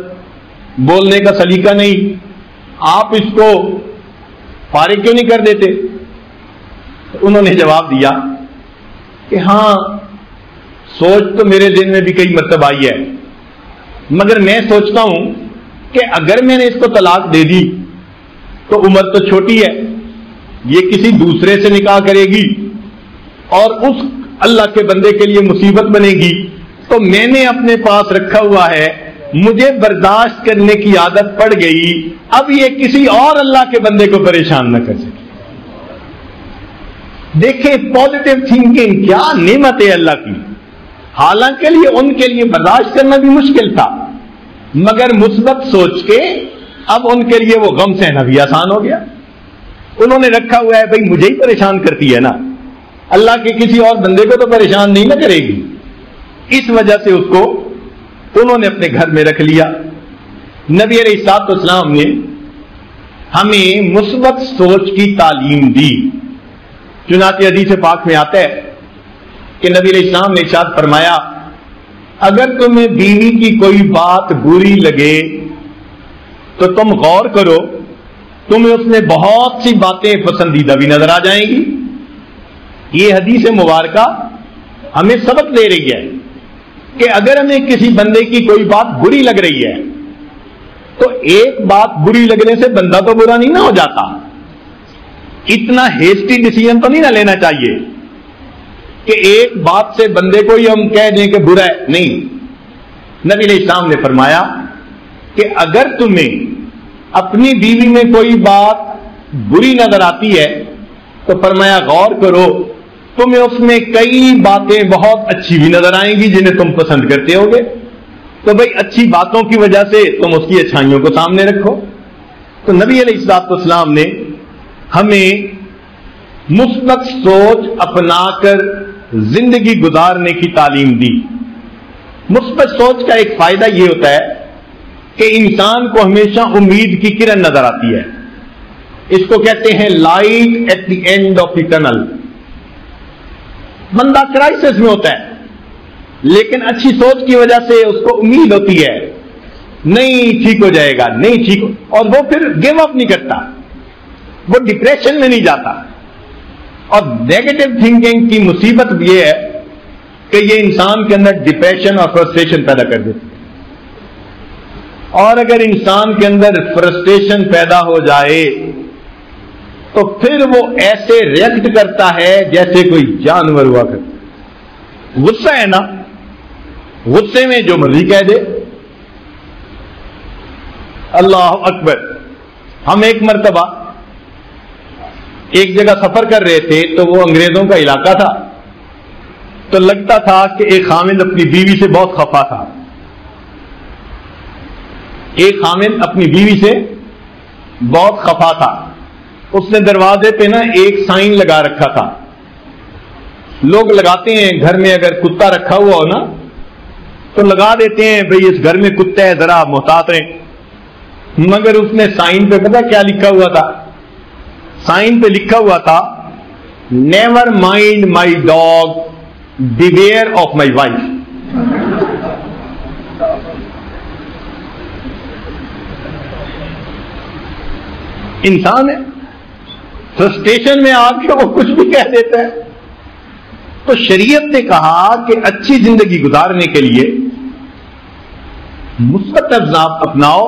بولنے کا سلیقہ نہیں, آپ اس کو فارغ کیوں نہیں کر دیتے؟ انہوں نے جواب دیا کہ ہاں سوچ تو میرے ذہن میں بھی کئی مرتبہ آئی ہے, مگر میں سوچتا ہوں کہ اگر میں نے اس کو طلاق دے دی تو عمر تو چھوٹی ہے, یہ کسی دوسرے سے نکاح کرے گی اور اس اللہ کے بندے کے لیے مصیبت بنے گی. تو میں نے اپنے پاس رکھا ہوا ہے مجھے برداشت کرنے کی عادت پڑ گئی، اب یہ کسی اور اللہ کے بندے کو پریشان نہ کر سکے۔ دیکھیں پازیٹو تھنکنگ کیا نعمت ہے اللہ کی، حالانکہ ان کے لیے برداشت کرنا بھی مشکل تھا، مگر مثبت سوچ کے اب ان کے لیے وہ غم سہنا بھی آسان ہو گیا۔ انہوں نے رکھا ہوا ہے بھائی مجھے ہی پریشان کرتی ہے نا، اللہ کے کسی اور بندے کو تو پریشان نہیں نہ کرے گی، اس وجہ سے اس کو انہوں نے اپنے گھر میں رکھ لیا۔ نبی علیہ الصلوۃ والسلام نے ہمیں مثبت سوچ کی تعلیم دی، چنانچہ حدیث پاک میں آتا ہے کہ نبی علیہ السلام نے ارشاد فرمایا اگر تمہیں بیوی کی کوئی بات بری لگے تو تم غور کرو، تمہیں اس میں بہت سی باتیں پسندیدہ بھی نظر آ جائیں گی۔ یہ حدیث مبارکہ ہمیں سبق دے رہی ہے کہ اگر ہمیں کسی بندے کی کوئی بات بری لگ رہی ہے تو ایک بات بری لگنے سے بندہ تو برا نہیں نہ ہو جاتا، اتنا ہیسٹی ڈیسیژن تو نہیں نہ لینا چاہیے کہ ایک بات سے بندے کو ہی ہم کہہ دیں کہ برا ہے، نہیں۔ نبی علیہ السلام نے فرمایا کہ اگر تمہیں اپنی بیوی میں کوئی بات بری نظر آتی ہے تو فرمایا غور کرو، تمہیں اس میں کئی باتیں بہت اچھی بھی نظر آئیں گی جنہیں تم پسند کرتے ہوگے، تو بھئی اچھی باتوں کی وجہ سے تم اس کی اچھائیوں کو سامنے رکھو۔ تو نبی علیہ الصلوۃ والسلام نے ہمیں مثبت سوچ اپنا کر زندگی گزارنے کی تعلیم دی۔ مثبت سوچ کا ایک فائدہ یہ ہوتا ہے کہ انسان کو ہمیشہ امید کی کرن نظر آتی ہے، اس کو کہتے ہیں light at the end of the tunnel. بندہ کرائسس میں ہوتا ہے لیکن اچھی سوچ کی وجہ سے اس کو امید ہوتی ہے نہیں ٹھیک ہو جائے گا، نہیں ٹھیک ہو، اور وہ پھر گیو اپ نہیں کرتا، وہ ڈپریشن میں نہیں جاتا۔ اور نیگیٹو تھنکنگ کی مصیبت یہ ہے کہ یہ انسان کے اندر ڈپریشن اور فرسٹریشن پیدا کر دیتی ہے، اور اگر انسان کے اندر فرسٹریشن پیدا ہو جائے تو پھر وہ ایسے ریئیکٹ کرتا ہے جیسے کوئی جانور ہوا کرتا۔ غصہ ہے نا، غصے میں جو مرضی کہہ دے۔ اللہ اکبر۔ ہم ایک مرتبہ ایک جگہ سفر کر رہے تھے تو وہ انگریزوں کا علاقہ تھا، تو لگتا تھا کہ ایک خامد اپنی بیوی سے بہت خفا تھا۔ ایک خامد اپنی بیوی سے بہت خفا تھا، اس نے دروازے پہ نا ایک سائن لگا رکھا تھا۔ لوگ لگاتے ہیں گھر میں اگر کتا رکھا ہوا ہو نا تو لگا دیتے ہیں بھئی اس گھر میں کتا ہے ذرا محتاط رہیں، مگر اس نے سائن پہ پتہ کیا لکھا ہوا تھا؟ سائن پہ لکھا ہوا تھا never mind my dog beware of my wife. انسان ہے، فرسٹریشن میں آ کے وہ کچھ بھی کہہ دیتا ہے۔ تو شریعت نے کہا کہ اچھی زندگی گزارنے کے لیے مثبت اذاب اپناؤ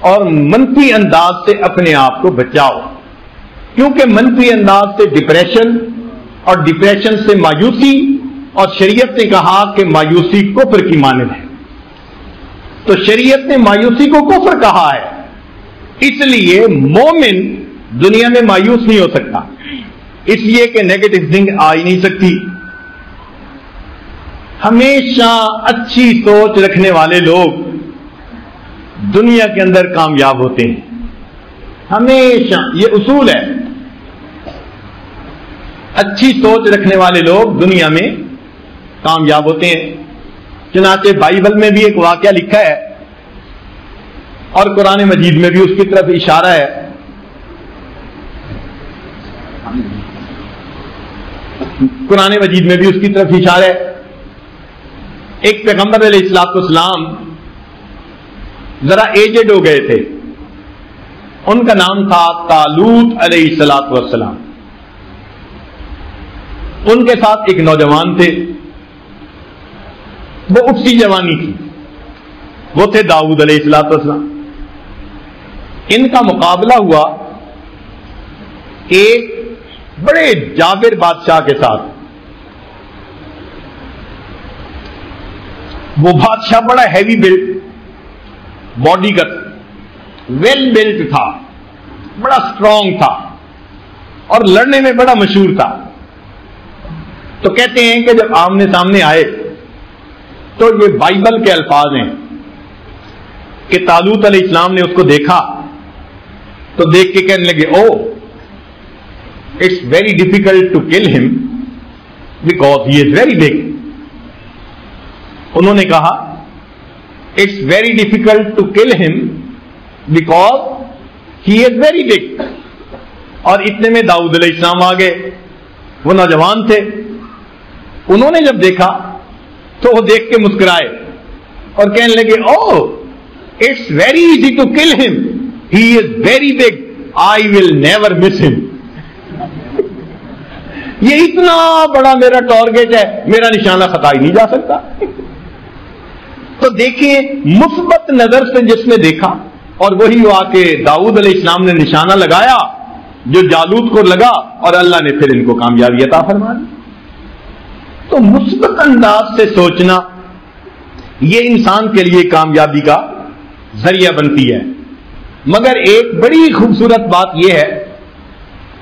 اور منفی انداز سے اپنے آپ کو بچاؤ، کیونکہ منفی انداز سے ڈپریشن اور ڈپریشن سے مایوسی، اور شریعت نے کہا کہ مایوسی کفر کی مانند ہے، تو شریعت نے مایوسی کو کفر کہا ہے، اس لیے مومن دنیا میں مایوس نہیں ہو سکتا، اس لیے کہ نیگیٹو تھنگ آ ہی نہیں سکتی۔ ہمیشہ اچھی سوچ رکھنے والے لوگ دنیا کے اندر کامیاب ہوتے ہیں، ہمیشہ یہ اصول ہے۔ اچھی سوچ رکھنے والے لوگ دنیا میں کامیاب ہوتے ہیں۔ چنانچہ بائبل میں بھی ایک واقعہ لکھا ہے اور قرآن مجید میں بھی اس کی طرف اشارہ ہے۔ قرآن مجید میں بھی اس کی طرف اشارہ ہے۔ ایک پیغمبر علیہ الصلوۃ والسلام ذرا ایجڈ ہو گئے تھے، ان کا نام تھا طالوت علیہ الصلوۃ والسلام۔ ان کے ساتھ ایک نوجوان تھے، وہ اٹھتی جوانی تھی، وہ تھے داؤد علیہ الصلوۃ والسلام۔ ان کا مقابلہ ہوا ایک بڑے جابر بادشاہ کے ساتھ۔ وہ بادشاہ بڑا ہیوی بلڈ، باڈی کا ویل بلٹ تھا، بڑا اسٹرانگ تھا اور لڑنے میں بڑا مشہور تھا. تو کہتے ہیں کہ جب آمنے سامنے آئے تو یہ بائبل کے الفاظ ہیں کہ طالوت علیہ السلام نے اس کو دیکھا تو دیکھ کے کہنے لگے oh it's very difficult to kill him because he is very big. انہوں نے کہا it's very difficult to kill him because he is very big. اور اتنے میں داؤد علیہ السلام آ گئے، وہ نوجوان تھے. انہوں نے جب دیکھا تو وہ دیکھ کے مسکرائے اور کہنے لگے oh it's very easy to kill him, he is very big, I will never miss him. یہ اتنا بڑا میرا ٹارگیٹ ہے، میرا نشانہ خطا ہی نہیں جا سکتا. تو دیکھیں مثبت نظر سے جس نے دیکھا، اور وہی ہوا کہ داؤد علیہ السلام نے نشانہ لگایا جو جالوت کو لگا اور اللہ نے پھر ان کو کامیابی عطا فرما دی. تو مثبت انداز سے سوچنا یہ انسان کے لیے کامیابی کا ذریعہ بنتی ہے. مگر ایک بڑی خوبصورت بات یہ ہے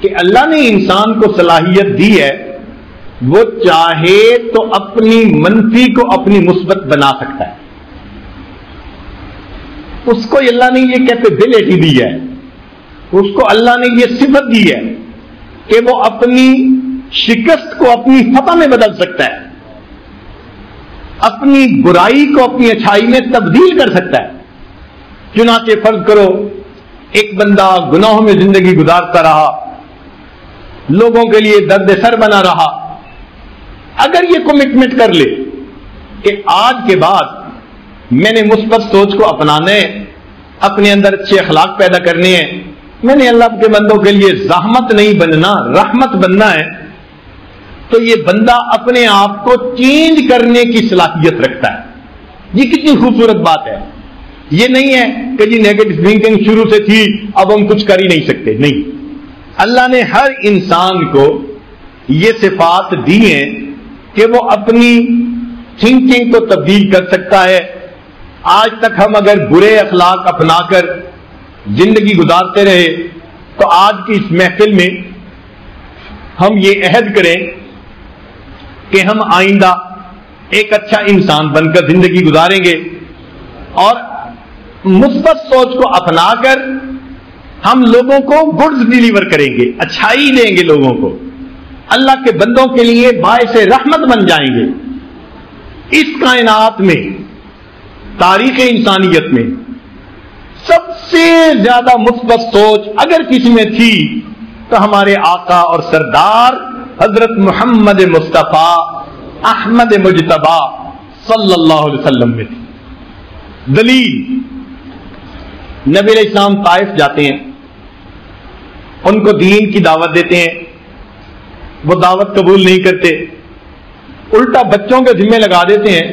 کہ اللہ نے انسان کو صلاحیت دی ہے، وہ چاہے تو اپنی منفی کو اپنی مثبت بنا سکتا ہے. اس کو اللہ نے یہ کیپیبلٹی دی ہے، اس کو اللہ نے یہ صفت دی ہے کہ وہ اپنی شکست کو اپنی فتح میں بدل سکتا ہے، اپنی برائی کو اپنی اچھائی میں تبدیل کر سکتا ہے. چنانچہ فرض کرو ایک بندہ گناہوں میں زندگی گزارتا رہا، لوگوں کے لیے درد سر بنا رہا. اگر یہ کمٹمنٹ کر لے کہ آج کے بعد میں نے مثبت سوچ کو اپنانا ہے، اپنے اندر اچھے اخلاق پیدا کرنے ہیں، میں نے اللہ کے بندوں کے لیے زحمت نہیں بننا رحمت بننا ہے، تو یہ بندہ اپنے آپ کو چینج کرنے کی صلاحیت رکھتا ہے. یہ کتنی خوبصورت بات ہے. یہ نہیں ہے کہ جی نیگیٹو تھنکنگ شروع سے تھی اب ہم کچھ کر ہی نہیں سکتے. نہیں، اللہ نے ہر انسان کو یہ صفات دی ہیں کہ وہ اپنی تھنکنگ کو تبدیل کر سکتا ہے. آج تک ہم اگر برے اخلاق اپنا کر زندگی گزارتے رہے تو آج کی اس محفل میں ہم یہ عہد کریں کہ ہم آئندہ ایک اچھا انسان بن کر زندگی گزاریں گے اور مثبت سوچ کو اپنا کر ہم لوگوں کو گڈز ڈیلیور کریں گے، اچھائی دیں گے لوگوں کو، اللہ کے بندوں کے لیے باعث رحمت بن جائیں گے. اس کائنات میں تاریخ انسانیت میں سب سے زیادہ مثبت سوچ اگر کسی میں تھی تو ہمارے آقا اور سردار حضرت محمد مصطفیٰ احمد مجتبی صلی اللہ علیہ وسلم میں تھی. دلیل، نبی علیہ السلام طائف جاتے ہیں، ان کو دین کی دعوت دیتے ہیں، وہ دعوت قبول نہیں کرتے، الٹا بچوں کے ذمہ لگا دیتے ہیں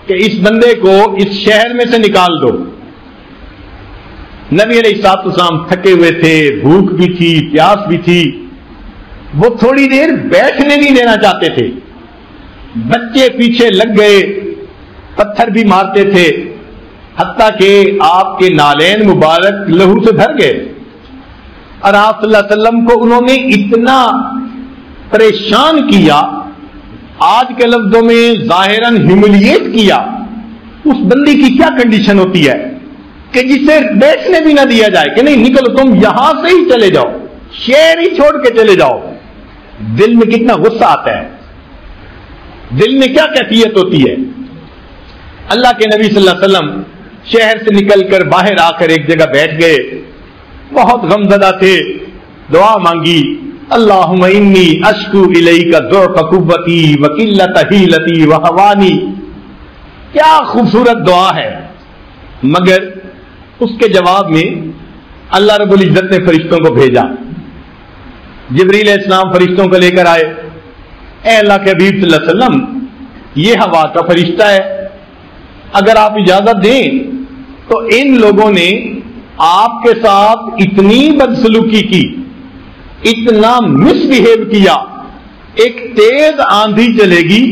کہ اس بندے کو اس شہر میں سے نکال دو. نبی علیہ السلام تھکے ہوئے تھے، بھوک بھی تھی، پیاس بھی تھی، وہ تھوڑی دیر بیٹھنے نہیں دینا چاہتے تھے. بچے پیچھے لگ گئے، پتھر بھی مارتے تھے، حتیٰ کہ آپ کے نالین مبارک لہو سے بھر گئے. اور آپ صلی اللہ علیہ وسلم کو انہوں نے اتنا پریشان کیا، آج کے لفظوں میں ظاہراً ہیوملیٹ کیا. اس بندی کی کیا کنڈیشن ہوتی ہے کہ جسے بیٹھنے بھی نہ دیا جائے کہ نہیں نکلو تم یہاں سے ہی چلے جاؤ، شہر ہی چھوڑ کے چلے جاؤ. دل میں کتنا غصہ آتا ہے، دل میں کیا کیفیت ہوتی ہے. اللہ کے نبی صلی اللہ علیہ وسلم شہر سے نکل کر باہر آ کر ایک جگہ بیٹھ گئے، بہت غمزدہ تھے، دعا مانگی، اللہم انی اشکو الیک ضعف قوتی وقلت حیلتی وہوانی. کیا خوبصورت دعا ہے. مگر اس کے جواب میں اللہ رب العزت نے فرشتوں کو بھیجا. جبریل علیہ السلام فرشتوں کو لے کر آئے، اے اللہ کے حبیب صلی اللہ علیہ وسلم یہ ہوا کا فرشتہ ہے، اگر آپ اجازت دیں تو ان لوگوں نے آپ کے ساتھ اتنی بدسلوکی کی، اتنا مس بہیو کیا، ایک تیز آندھی چلے گی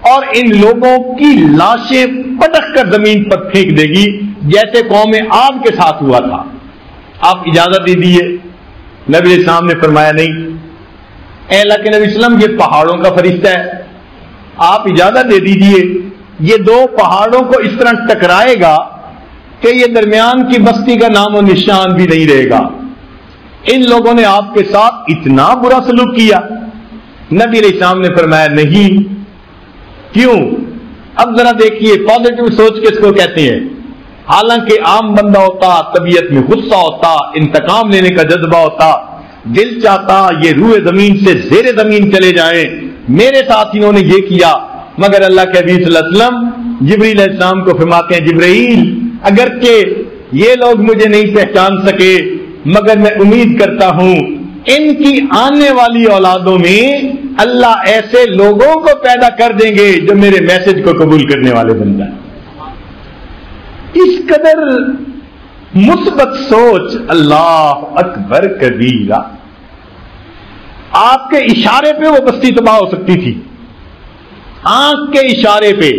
اور ان لوگوں کی لاشیں پٹک کر زمین پر پھینک دے گی، جیسے قوم عاد کے ساتھ ہوا تھا. آپ اجازت دے دیے. نبی علیہ السلام نے فرمایا نہیں، اے اللہ کے نبی وسلم یہ پہاڑوں کا فرشتہ ہے، آپ اجازت دے دیجیے. یہ دو پہاڑوں کو اس طرح ٹکرائے گا کہ یہ درمیان کی بستی کا نام و نشان بھی نہیں رہے گا. ان لوگوں نے آپ کے ساتھ اتنا برا سلوک کیا. نبی علیہ السلام نے فرمایا نہیں. کیوں؟ اب ذرا دیکھیے، پازیٹو سوچ کس کو کہتے ہیں؟ حالانکہ عام بندہ ہوتا طبیعت میں غصہ ہوتا، انتقام لینے کا جذبہ ہوتا، دل چاہتا یہ روح زمین سے زیر زمین چلے جائیں. میرے ساتھ انہوں نے یہ کیا. مگر اللہ کے حبیب صلی اللہ علیہ وسلم جبریل علیہ السلام کو فرماتے ہیں، جبرائیل اگرچہ یہ لوگ مجھے نہیں پہچان سکے مگر میں امید کرتا ہوں ان کی آنے والی اولادوں میں اللہ ایسے لوگوں کو پیدا کر دیں گے جو میرے میسج کو قبول کرنے والے بن جائیں. اس قدر مثبت سوچ. اللہ اکبر کبیرہ. آپ کے اشارے پہ وہ بستی تباہ ہو سکتی تھی، آنکھ کے اشارے پہ.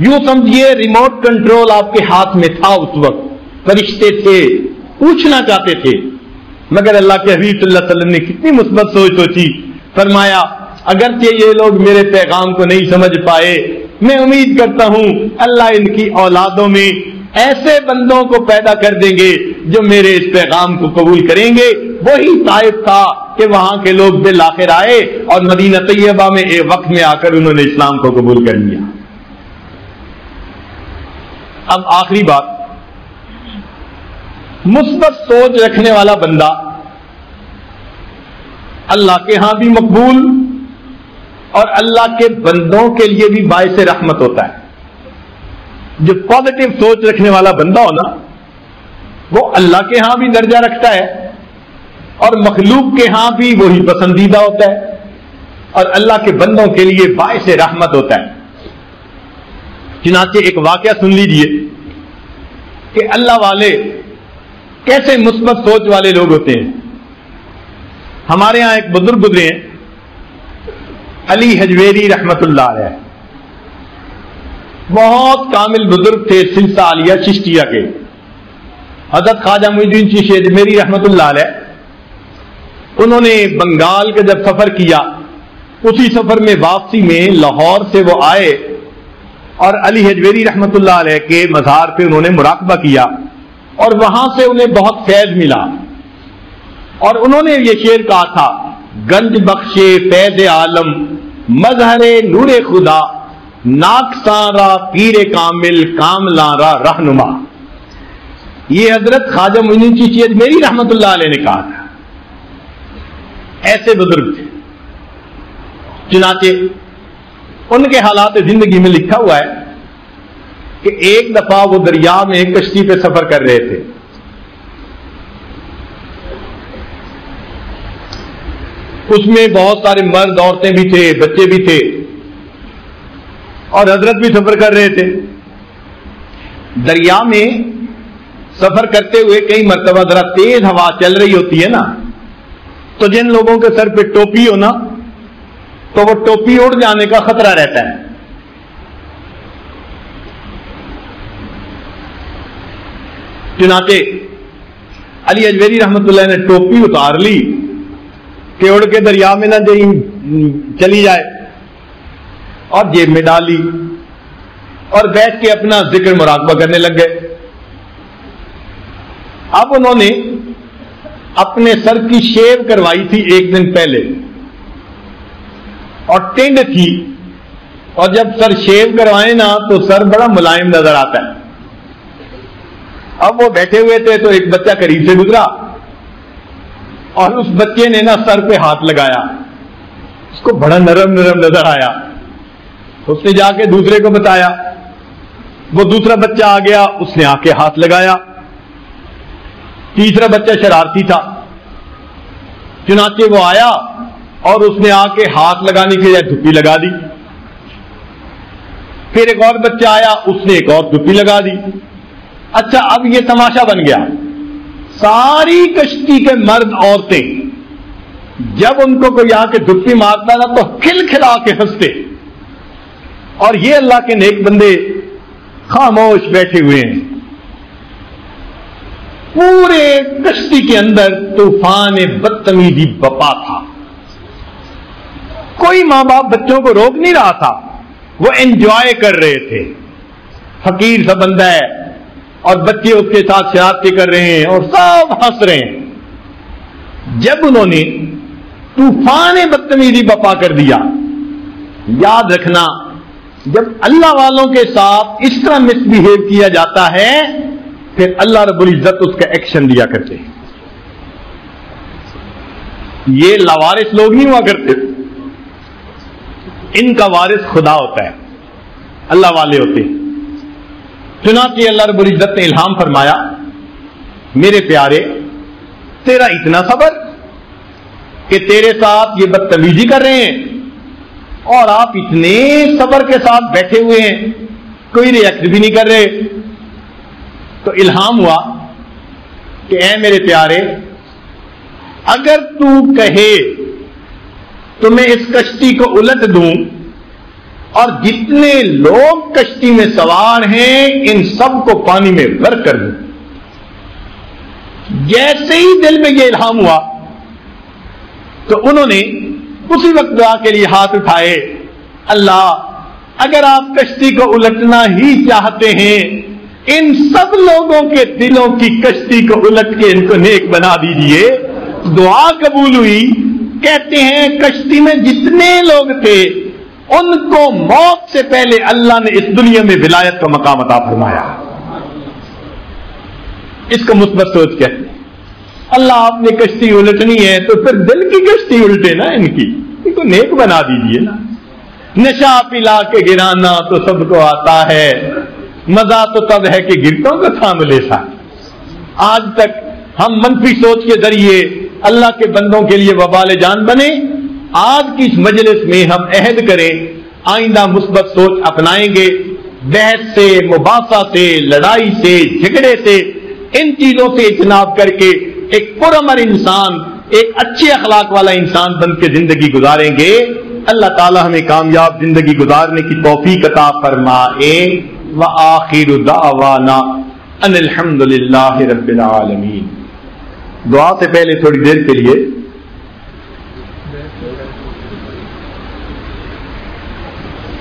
یوں سمجھیے ریموٹ کنٹرول آپ کے ہاتھ میں تھا اس وقت. فرشتے تھے، پوچھنا چاہتے تھے. مگر اللہ کے حبیب صلی اللہ علیہ وسلم نے کتنی مثبت سوچ سوچی. فرمایا اگرچہ یہ لوگ میرے پیغام کو نہیں سمجھ پائے، میں امید کرتا ہوں اللہ ان کی اولادوں میں ایسے بندوں کو پیدا کر دیں گے جو میرے اس پیغام کو قبول کریں گے. وہی طائف تھا کہ وہاں کے لوگ بالآخر آئے اور مدینہ طیبہ میں ایک وقت میں آ کر انہوں نے اسلام کو قبول کر لیا. اب آخری بات، مثبت سوچ رکھنے والا بندہ اللہ کے ہاں بھی مقبول اور اللہ کے بندوں کے لیے بھی باعث رحمت ہوتا ہے. جو پازیٹو سوچ رکھنے والا بندہ ہو نا، وہ اللہ کے ہاں بھی درجہ رکھتا ہے اور مخلوق کے ہاں بھی وہی پسندیدہ ہوتا ہے اور اللہ کے بندوں کے لیے باعث رحمت ہوتا ہے. چنانچہ ایک واقعہ سن لیجئے کہ اللہ والے کیسے مثبت سوچ والے لوگ ہوتے ہیں. ہمارے ہاں ایک بزرگ گزرے ہیں، علی حجویری رحمت اللہ علیہ. بہت کامل بزرگ تھے، سلسلہ عالیہ چشتیہ کے. حضرت خواجہ معین الدین چشتی اجمیری رحمت اللہ علیہ، انہوں نے بنگال کا جب سفر کیا، اسی سفر میں واپسی میں لاہور سے وہ آئے اور علی حجویری رحمت اللہ علیہ کے مزار پہ انہوں نے مراقبہ کیا اور وہاں سے انہیں بہت فیض ملا. اور انہوں نے یہ شعر کہا تھا، گنج بخشے فیض عالم مظہر نور خدا، ناکساں را پیر کامل کاملاں را رہنما. یہ حضرت خواجہ معین الدین چشتی اجمیری رحمت اللہ علیہ نے کہا تھا. ایسے بزرگ تھے. چنانچہ ان کے حالات زندگی میں لکھا ہوا ہے کہ ایک دفعہ وہ دریا میں کشتی پہ سفر کر رہے تھے. اس میں بہت سارے مرد عورتیں بھی تھے، بچے بھی تھے اور حضرت بھی سفر کر رہے تھے. دریا میں سفر کرتے ہوئے کئی مرتبہ ذرا تیز ہوا چل رہی ہوتی ہے نا، تو جن لوگوں کے سر پہ ٹوپی ہو نا تو وہ ٹوپی اڑ جانے کا خطرہ رہتا ہے. چنانچہ علی اجمیری رحمت اللہ نے ٹوپی اتار لی کہ اڑ کے دریا میں نہ چلی جائے اور جیب میں ڈالی اور بیٹھ کے اپنا ذکر مراقبہ کرنے لگ گئے. اب انہوں نے اپنے سر کی شیو کروائی تھی ایک دن پہلے اور ٹینڈ تھی، اور جب سر شیو کروائے نا تو سر بڑا ملائم نظر آتا ہے. اب وہ بیٹھے ہوئے تھے تو ایک بچہ قریب سے گزرا اور اس بچے نے نا سر پہ ہاتھ لگایا. اس کو بڑا نرم نرم نظر آیا. اس نے جا کے دوسرے کو بتایا. وہ دوسرا بچہ آ گیا، اس نے آ کے ہاتھ لگایا. تیسرا بچہ شرارتی تھا، چنانچہ وہ آیا اور اس نے آ کے ہاتھ لگانے کے لیے دھپی لگا دی. پھر ایک اور بچہ آیا، اس نے ایک اور دھپی لگا دی. اچھا، اب یہ تماشا بن گیا. ساری کشتی کے مرد عورتیں جب ان کو کوئی آ کے دھپی مارتا نا تو کھل کھلا کے ہنستے. اور یہ اللہ کے نیک بندے خاموش بیٹھے ہوئے ہیں. پورے کشتی کے اندر طوفان بدتمیزی بپا تھا. کوئی ماں باپ بچوں کو روک نہیں رہا تھا, وہ انجوائے کر رہے تھے. فقیر سا بندہ ہے اور بچے اس کے ساتھ شرارتیں کر رہے ہیں اور سب ہنس رہے ہیں. جب انہوں نے طوفان بدتمیزی بپا کر دیا, یاد رکھنا جب اللہ والوں کے ساتھ اس طرح مس بہیو کیا جاتا ہے پھر اللہ رب العزت اس کا ایکشن لیا کرتے ہیں. یہ لاوارث لوگ نہیں ہوا کرتے, ان کا وارث خدا ہوتا ہے, اللہ والے ہوتے ہیں. چنانچہ اللہ رب العزت نے الہام فرمایا, میرے پیارے تیرا اتنا صبر کہ تیرے ساتھ یہ بدتمیزی کر رہے ہیں اور آپ اتنے صبر کے ساتھ بیٹھے ہوئے ہیں, کوئی ریئیکٹ بھی نہیں کر رہے. تو الہام ہوا کہ اے میرے پیارے, اگر تو کہے تو میں اس کشتی کو الٹ دوں اور جتنے لوگ کشتی میں سوار ہیں ان سب کو پانی میں غرق کر دوں. جیسے ہی دل میں یہ الہام ہوا تو انہوں نے اسی وقت دعا کے لیے ہاتھ اٹھائے, اللہ اگر آپ کشتی کو الٹنا ہی چاہتے ہیں ان سب لوگوں کے دلوں کی کشتی کو الٹ کے ان کو نیک بنا دیجئے. دعا قبول ہوئی. کہتے ہیں کشتی میں جتنے لوگ تھے ان کو موت سے پہلے اللہ نے اس دنیا میں ولایت کا مقام عطا فرمایا. اس کو مثبت سوچ کہتے ہیں. اللہ آپ نے کشتی الٹنی ہے تو پھر دل کی کشتی الٹے نا, ان کو نیک بنا دیجئے نا. نشہ پلا کے گرانا تو سب کو آتا ہے, مزہ تو تب ہے کہ گرتوں کو تھام لے سا. آج تک ہم منفی سوچ کے ذریعے اللہ کے بندوں کے لیے وبال جان بنے. آج کی اس مجلس میں ہم عہد کریں آئندہ مثبت سوچ اپنائیں گے. بحث سے, مباحثہ سے, لڑائی سے, جھگڑے سے, ان چیزوں سے اجتناب کر کے ایک پرامن انسان, ایک اچھے اخلاق والا انسان بن کے زندگی گزاریں گے. اللہ تعالی ہمیں کامیاب زندگی گزارنے کی توفیق عطا فرمائے. وآخر دعوانا ان الحمد للہ رب العالمین. دعا سے پہلے تھوڑی دیر کے لیے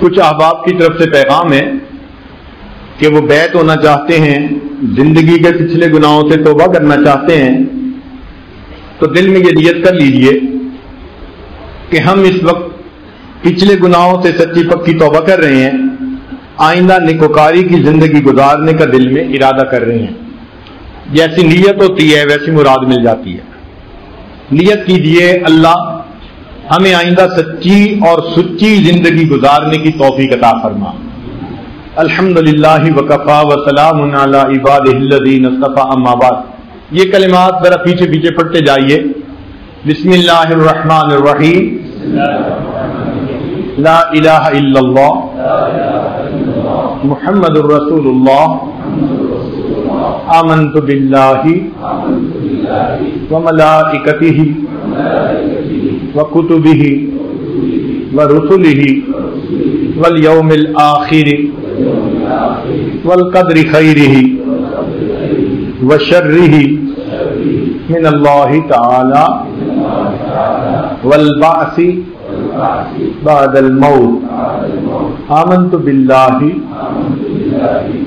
کچھ احباب کی طرف سے پیغام ہے کہ وہ بیعت ہونا چاہتے ہیں, زندگی کے پچھلے گناہوں سے توبہ کرنا چاہتے ہیں. تو دل میں یہ نیت کر لیجئے کہ ہم اس وقت پچھلے گناہوں سے سچی پکی توبہ کر رہے ہیں, آئندہ نیکوکاری کی زندگی گزارنے کا دل میں ارادہ کر رہے ہیں. جیسی نیت ہوتی ہے ویسی مراد مل جاتی ہے. نیت کیجئے اللہ ہمیں آئندہ سچی اور سچی زندگی گزارنے کی توفیق عطا فرما. الحمدللہ وکفا وسلام علی عبادہ الذین اصطفی. اما بعد, یہ کلمات ذرا پیچھے پیچھے پڑھتے جائیے. بسم اللہ الرحمن الرحیم. لا الہ الا اللہ محمد الرسول اللہ. آمنت باللہ وملائکتہ وکتبہ ورسلہ والیوم الآخر والقدر خیرہ وشرہ من اللہ تعالی والبعث بعد الموت. آمنت باللہ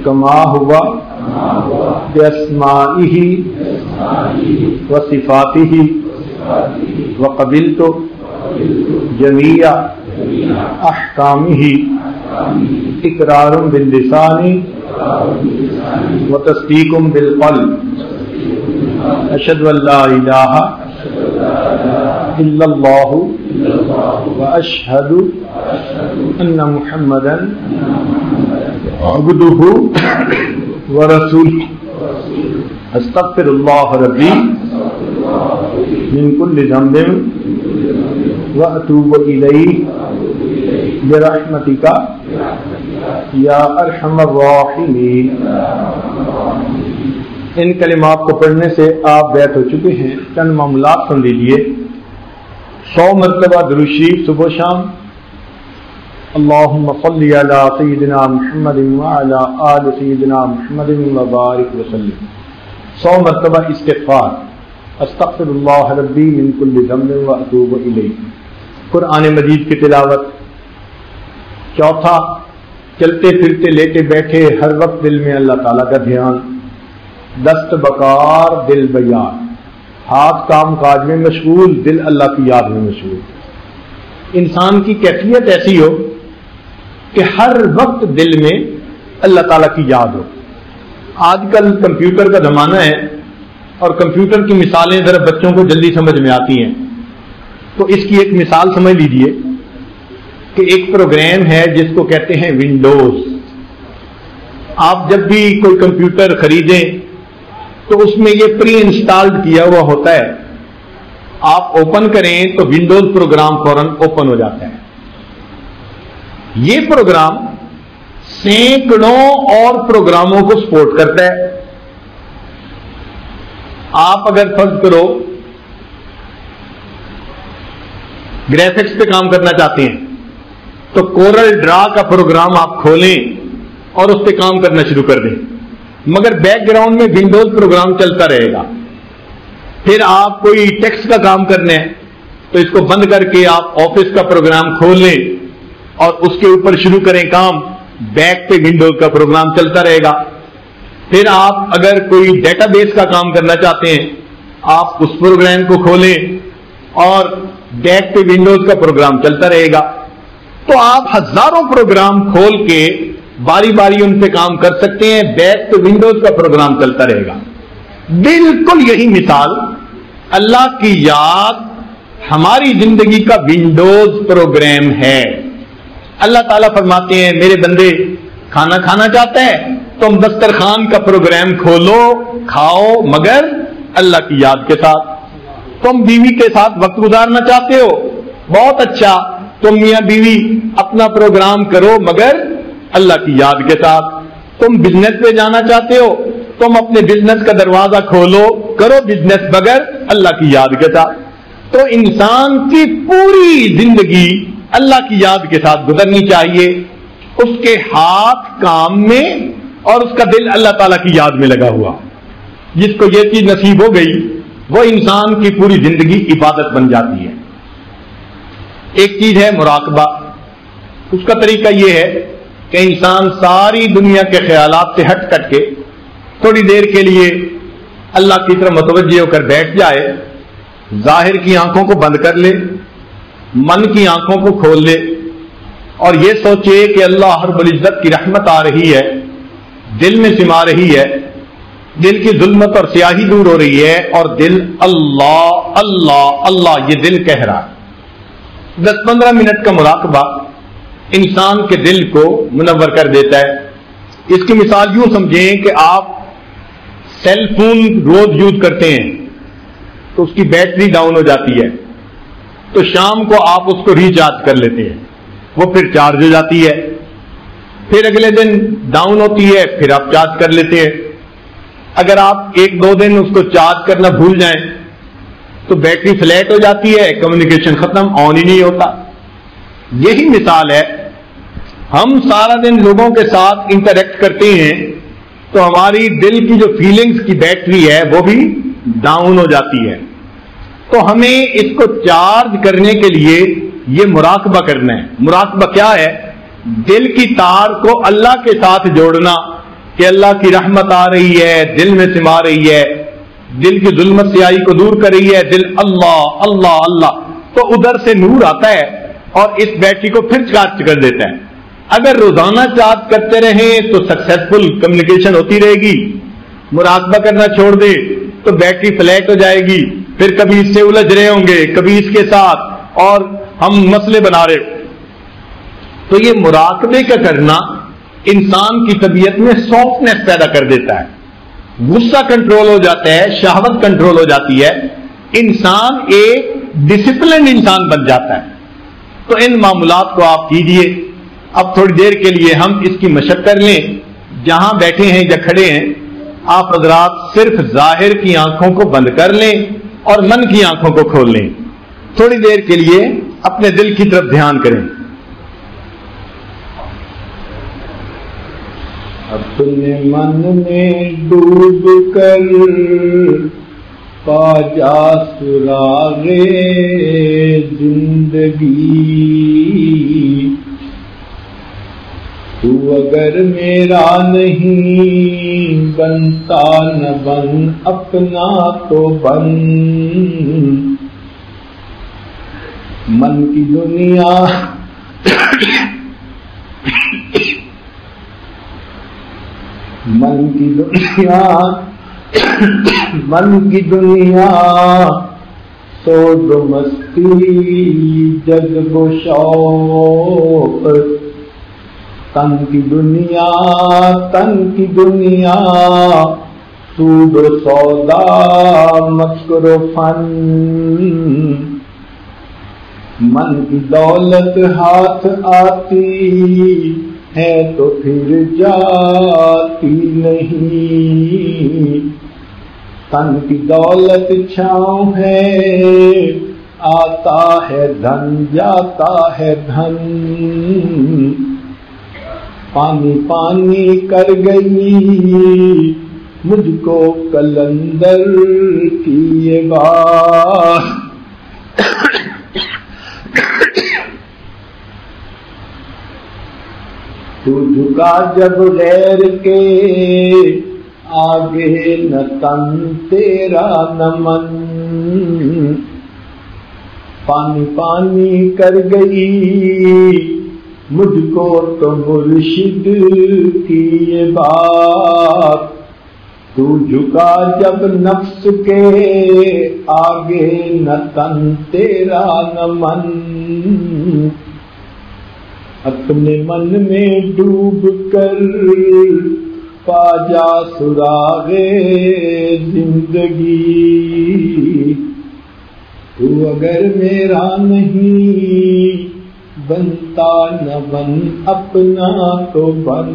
کما ہوا باسمائہ وصفاتہ وقبلت جمیع احکامہ اقرار باللسان وتصدیق بالقلب. اشہد ان لا الہ الا اللہ واشہد ان محمدا عبدہ ورسولہ. استغفر اللہ ربی من کل ذنب واتوب الیہ برحمتک یا ارحم الراحمین. ان کلمات کو پڑھنے سے آپ بیعت ہو چکے ہیں. چند معاملات سن لیجیے. 100 مرتبہ درود شریف صبح و شام, اللهم صل على سيدنا محمد وعلى آل سيدنا محمد وبارك وسلم. 100 مرتبہ استغفار. استغفر اللہ ربی من کل ذنب واتوب الیہ. قرآن مجید کی تلاوت. چوتھا، چلتے پھرتے لیٹے بیٹھے ہر وقت دل میں اللہ تعالیٰ کا دھیان. دست بکار دل بیار. ہاتھ کام کاج میں مشغول، دل اللہ کی یاد میں مشغول. انسان کی کیفیت ایسی ہو کہ ہر وقت دل میں اللہ تعالیٰ کی یاد ہو. آج کل کمپیوٹر کا زمانہ ہے اور کمپیوٹر کی مثالیں ذرا بچوں کو جلدی سمجھ میں آتی ہیں. تو اس کی ایک مثال سمجھ لیجئے کہ ایک پروگرام ہے جس کو کہتے ہیں ونڈوز. آپ جب بھی کوئی کمپیوٹر خریدیں تو اس میں یہ پری انسٹالڈ کیا ہوا ہوتا ہے. آپ اوپن کریں تو ونڈوز پروگرام فوراً اوپن ہو جاتا ہے. یہ پروگرام سینکڑوں اور پروگراموں کو سپورٹ کرتا ہے. آپ اگر فرض کرو گرافکس پہ کام کرنا چاہتے ہیں تو کورل ڈرا کا پروگرام آپ کھولیں اور اس پہ کام کرنا شروع کر دیں، مگر بیک گراؤنڈ میں ونڈوز پروگرام چلتا رہے گا. پھر آپ کوئی ٹیکسٹ کا کام کرنا ہے تو اس کو بند کر کے آپ آفس کا پروگرام کھول لیں اور اس کے اوپر شروع کریں کام، بیک پہ ونڈوز کا پروگرام چلتا رہے گا. پھر آپ اگر کوئی ڈیٹا بیس کا کام کرنا چاہتے ہیں آپ اس پروگرام کو کھولیں اور بیک پہ ونڈوز کا پروگرام چلتا رہے گا. تو آپ ہزاروں پروگرام کھول کے باری باری ان پہ کام کر سکتے ہیں، بیک پہ ونڈوز کا پروگرام چلتا رہے گا. بالکل یہی مثال اللہ کی یاد ہماری زندگی کا ونڈوز پروگرام ہے. اللہ تعالیٰ فرماتے ہیں میرے بندے کھانا کھانا چاہتا ہے تم دسترخوان کا پروگرام کھولو کھاؤ مگر اللہ کی یاد کے ساتھ. تم بیوی کے ساتھ وقت گزارنا چاہتے ہو بہت اچھا، تم میاں بیوی اپنا پروگرام کرو مگر اللہ کی یاد کے ساتھ. تم بزنس پہ جانا چاہتے ہو تم اپنے بزنس کا دروازہ کھولو کرو بزنس مگر اللہ کی یاد کے ساتھ. تو انسان کی پوری زندگی اللہ کی یاد کے ساتھ گزرنی چاہیے. اس کے ہاتھ کام میں اور اس کا دل اللہ تعالیٰ کی یاد میں لگا ہوا. جس کو یہ چیز نصیب ہو گئی وہ انسان کی پوری زندگی عبادت بن جاتی ہے. ایک چیز ہے مراقبہ. اس کا طریقہ یہ ہے کہ انسان ساری دنیا کے خیالات سے ہٹ کٹ کے تھوڑی دیر کے لیے اللہ کی طرف متوجہ ہو کر بیٹھ جائے، ظاہر کی آنکھوں کو بند کر لے، من کی آنکھوں کو کھول لے اور یہ سوچے کہ اللہ رب العزت کی رحمت آ رہی ہے، دل میں سما رہی ہے، دل کی ظلمت اور سیاہی دور ہو رہی ہے اور دل اللہ اللہ اللہ یہ دل کہہ رہا ہے. 10-15 منٹ کا مراقبہ انسان کے دل کو منور کر دیتا ہے. اس کی مثال یوں سمجھیں کہ آپ سیل فون روز یوز کرتے ہیں تو اس کی بیٹری ڈاؤن ہو جاتی ہے تو شام کو آپ اس کو ریچارج کر لیتے ہیں، وہ پھر چارج ہو جاتی ہے، پھر اگلے دن ڈاؤن ہوتی ہے پھر آپ چارج کر لیتے ہیں. اگر آپ 1-2 دن اس کو چارج کرنا بھول جائیں تو بیٹری فلیٹ ہو جاتی ہے، کمیونیکیشن ختم، آن ہی نہیں ہوتا. یہی مثال ہے، ہم سارا دن لوگوں کے ساتھ انٹریکٹ کرتے ہیں تو ہماری دل کی جو فیلنگز کی بیٹری ہے وہ بھی ڈاؤن ہو جاتی ہے. تو ہمیں اس کو چارج کرنے کے لیے یہ مراقبہ کرنا ہے. مراقبہ کیا ہے؟ دل کی تار کو اللہ کے ساتھ جوڑنا کہ اللہ کی رحمت آ رہی ہے، دل میں سما رہی ہے، دل کی ظلمت سیاہی کو دور کر رہی ہے، دل اللہ اللہ اللہ، تو ادھر سے نور آتا ہے اور اس بیٹری کو پھر چارج کر دیتا ہے. اگر روزانہ چارج کرتے رہیں تو سکسیسفل کمیونیکیشن ہوتی رہے گی. مراقبہ کرنا چھوڑ دے تو بیٹری فلیٹ ہو جائے گی، پھر کبھی اس سے الجھ رہے ہوں گے کبھی اس کے ساتھ اور ہم مسئلے بنا رہے. تو یہ مراقبے کا کرنا انسان کی طبیعت میں سافٹنس پیدا کر دیتا ہے، غصہ کنٹرول ہو جاتا ہے، شہوت کنٹرول ہو جاتی ہے، انسان ایک ڈسپلن انسان بن جاتا ہے. تو ان معاملات کو آپ کیجئے. اب تھوڑی دیر کے لیے ہم اس کی مشق کر لیں. جہاں بیٹھے ہیں یا کھڑے ہیں آپ حضرات صرف ظاہر کی آنکھوں کو بند کر لیں اور من کی آنکھوں کو کھول لیں. تھوڑی دیر کے لیے اپنے دل کی طرف دھیان کریں. اپنے من میں ڈوب کر پا جا سراغ زندگی، تو اگر میرا نہیں بنتا نہ بن، اپنا تو بن۔ من کی دنیا من کی دنیا من کی دنیا سود و مستی جذب و شوق، تن کی دنیا سود و سودا مکر و فن، من کی دولت ہاتھ آتی ہے تو پھر جاتی نہیں، تن کی دولت چھاؤں ہے، آتا ہے دھن جاتا ہے دھن، پانی پانی کر گئی مجھ کو قلندر کی یہ بات، تو جھکا جب غیر کے آگے نہ تن تیرا نہ من، پانی پانی کر گئی مجھ کو تو مرشد کی یہ بات، تو جھکا جب نفس کے آگے نہ تن تیرا نہ من، اپنے من میں ڈوب کر پا جا سراغ زندگی، تو اگر میرا نہیں بنتا نہ بن، اپنا تو بن۔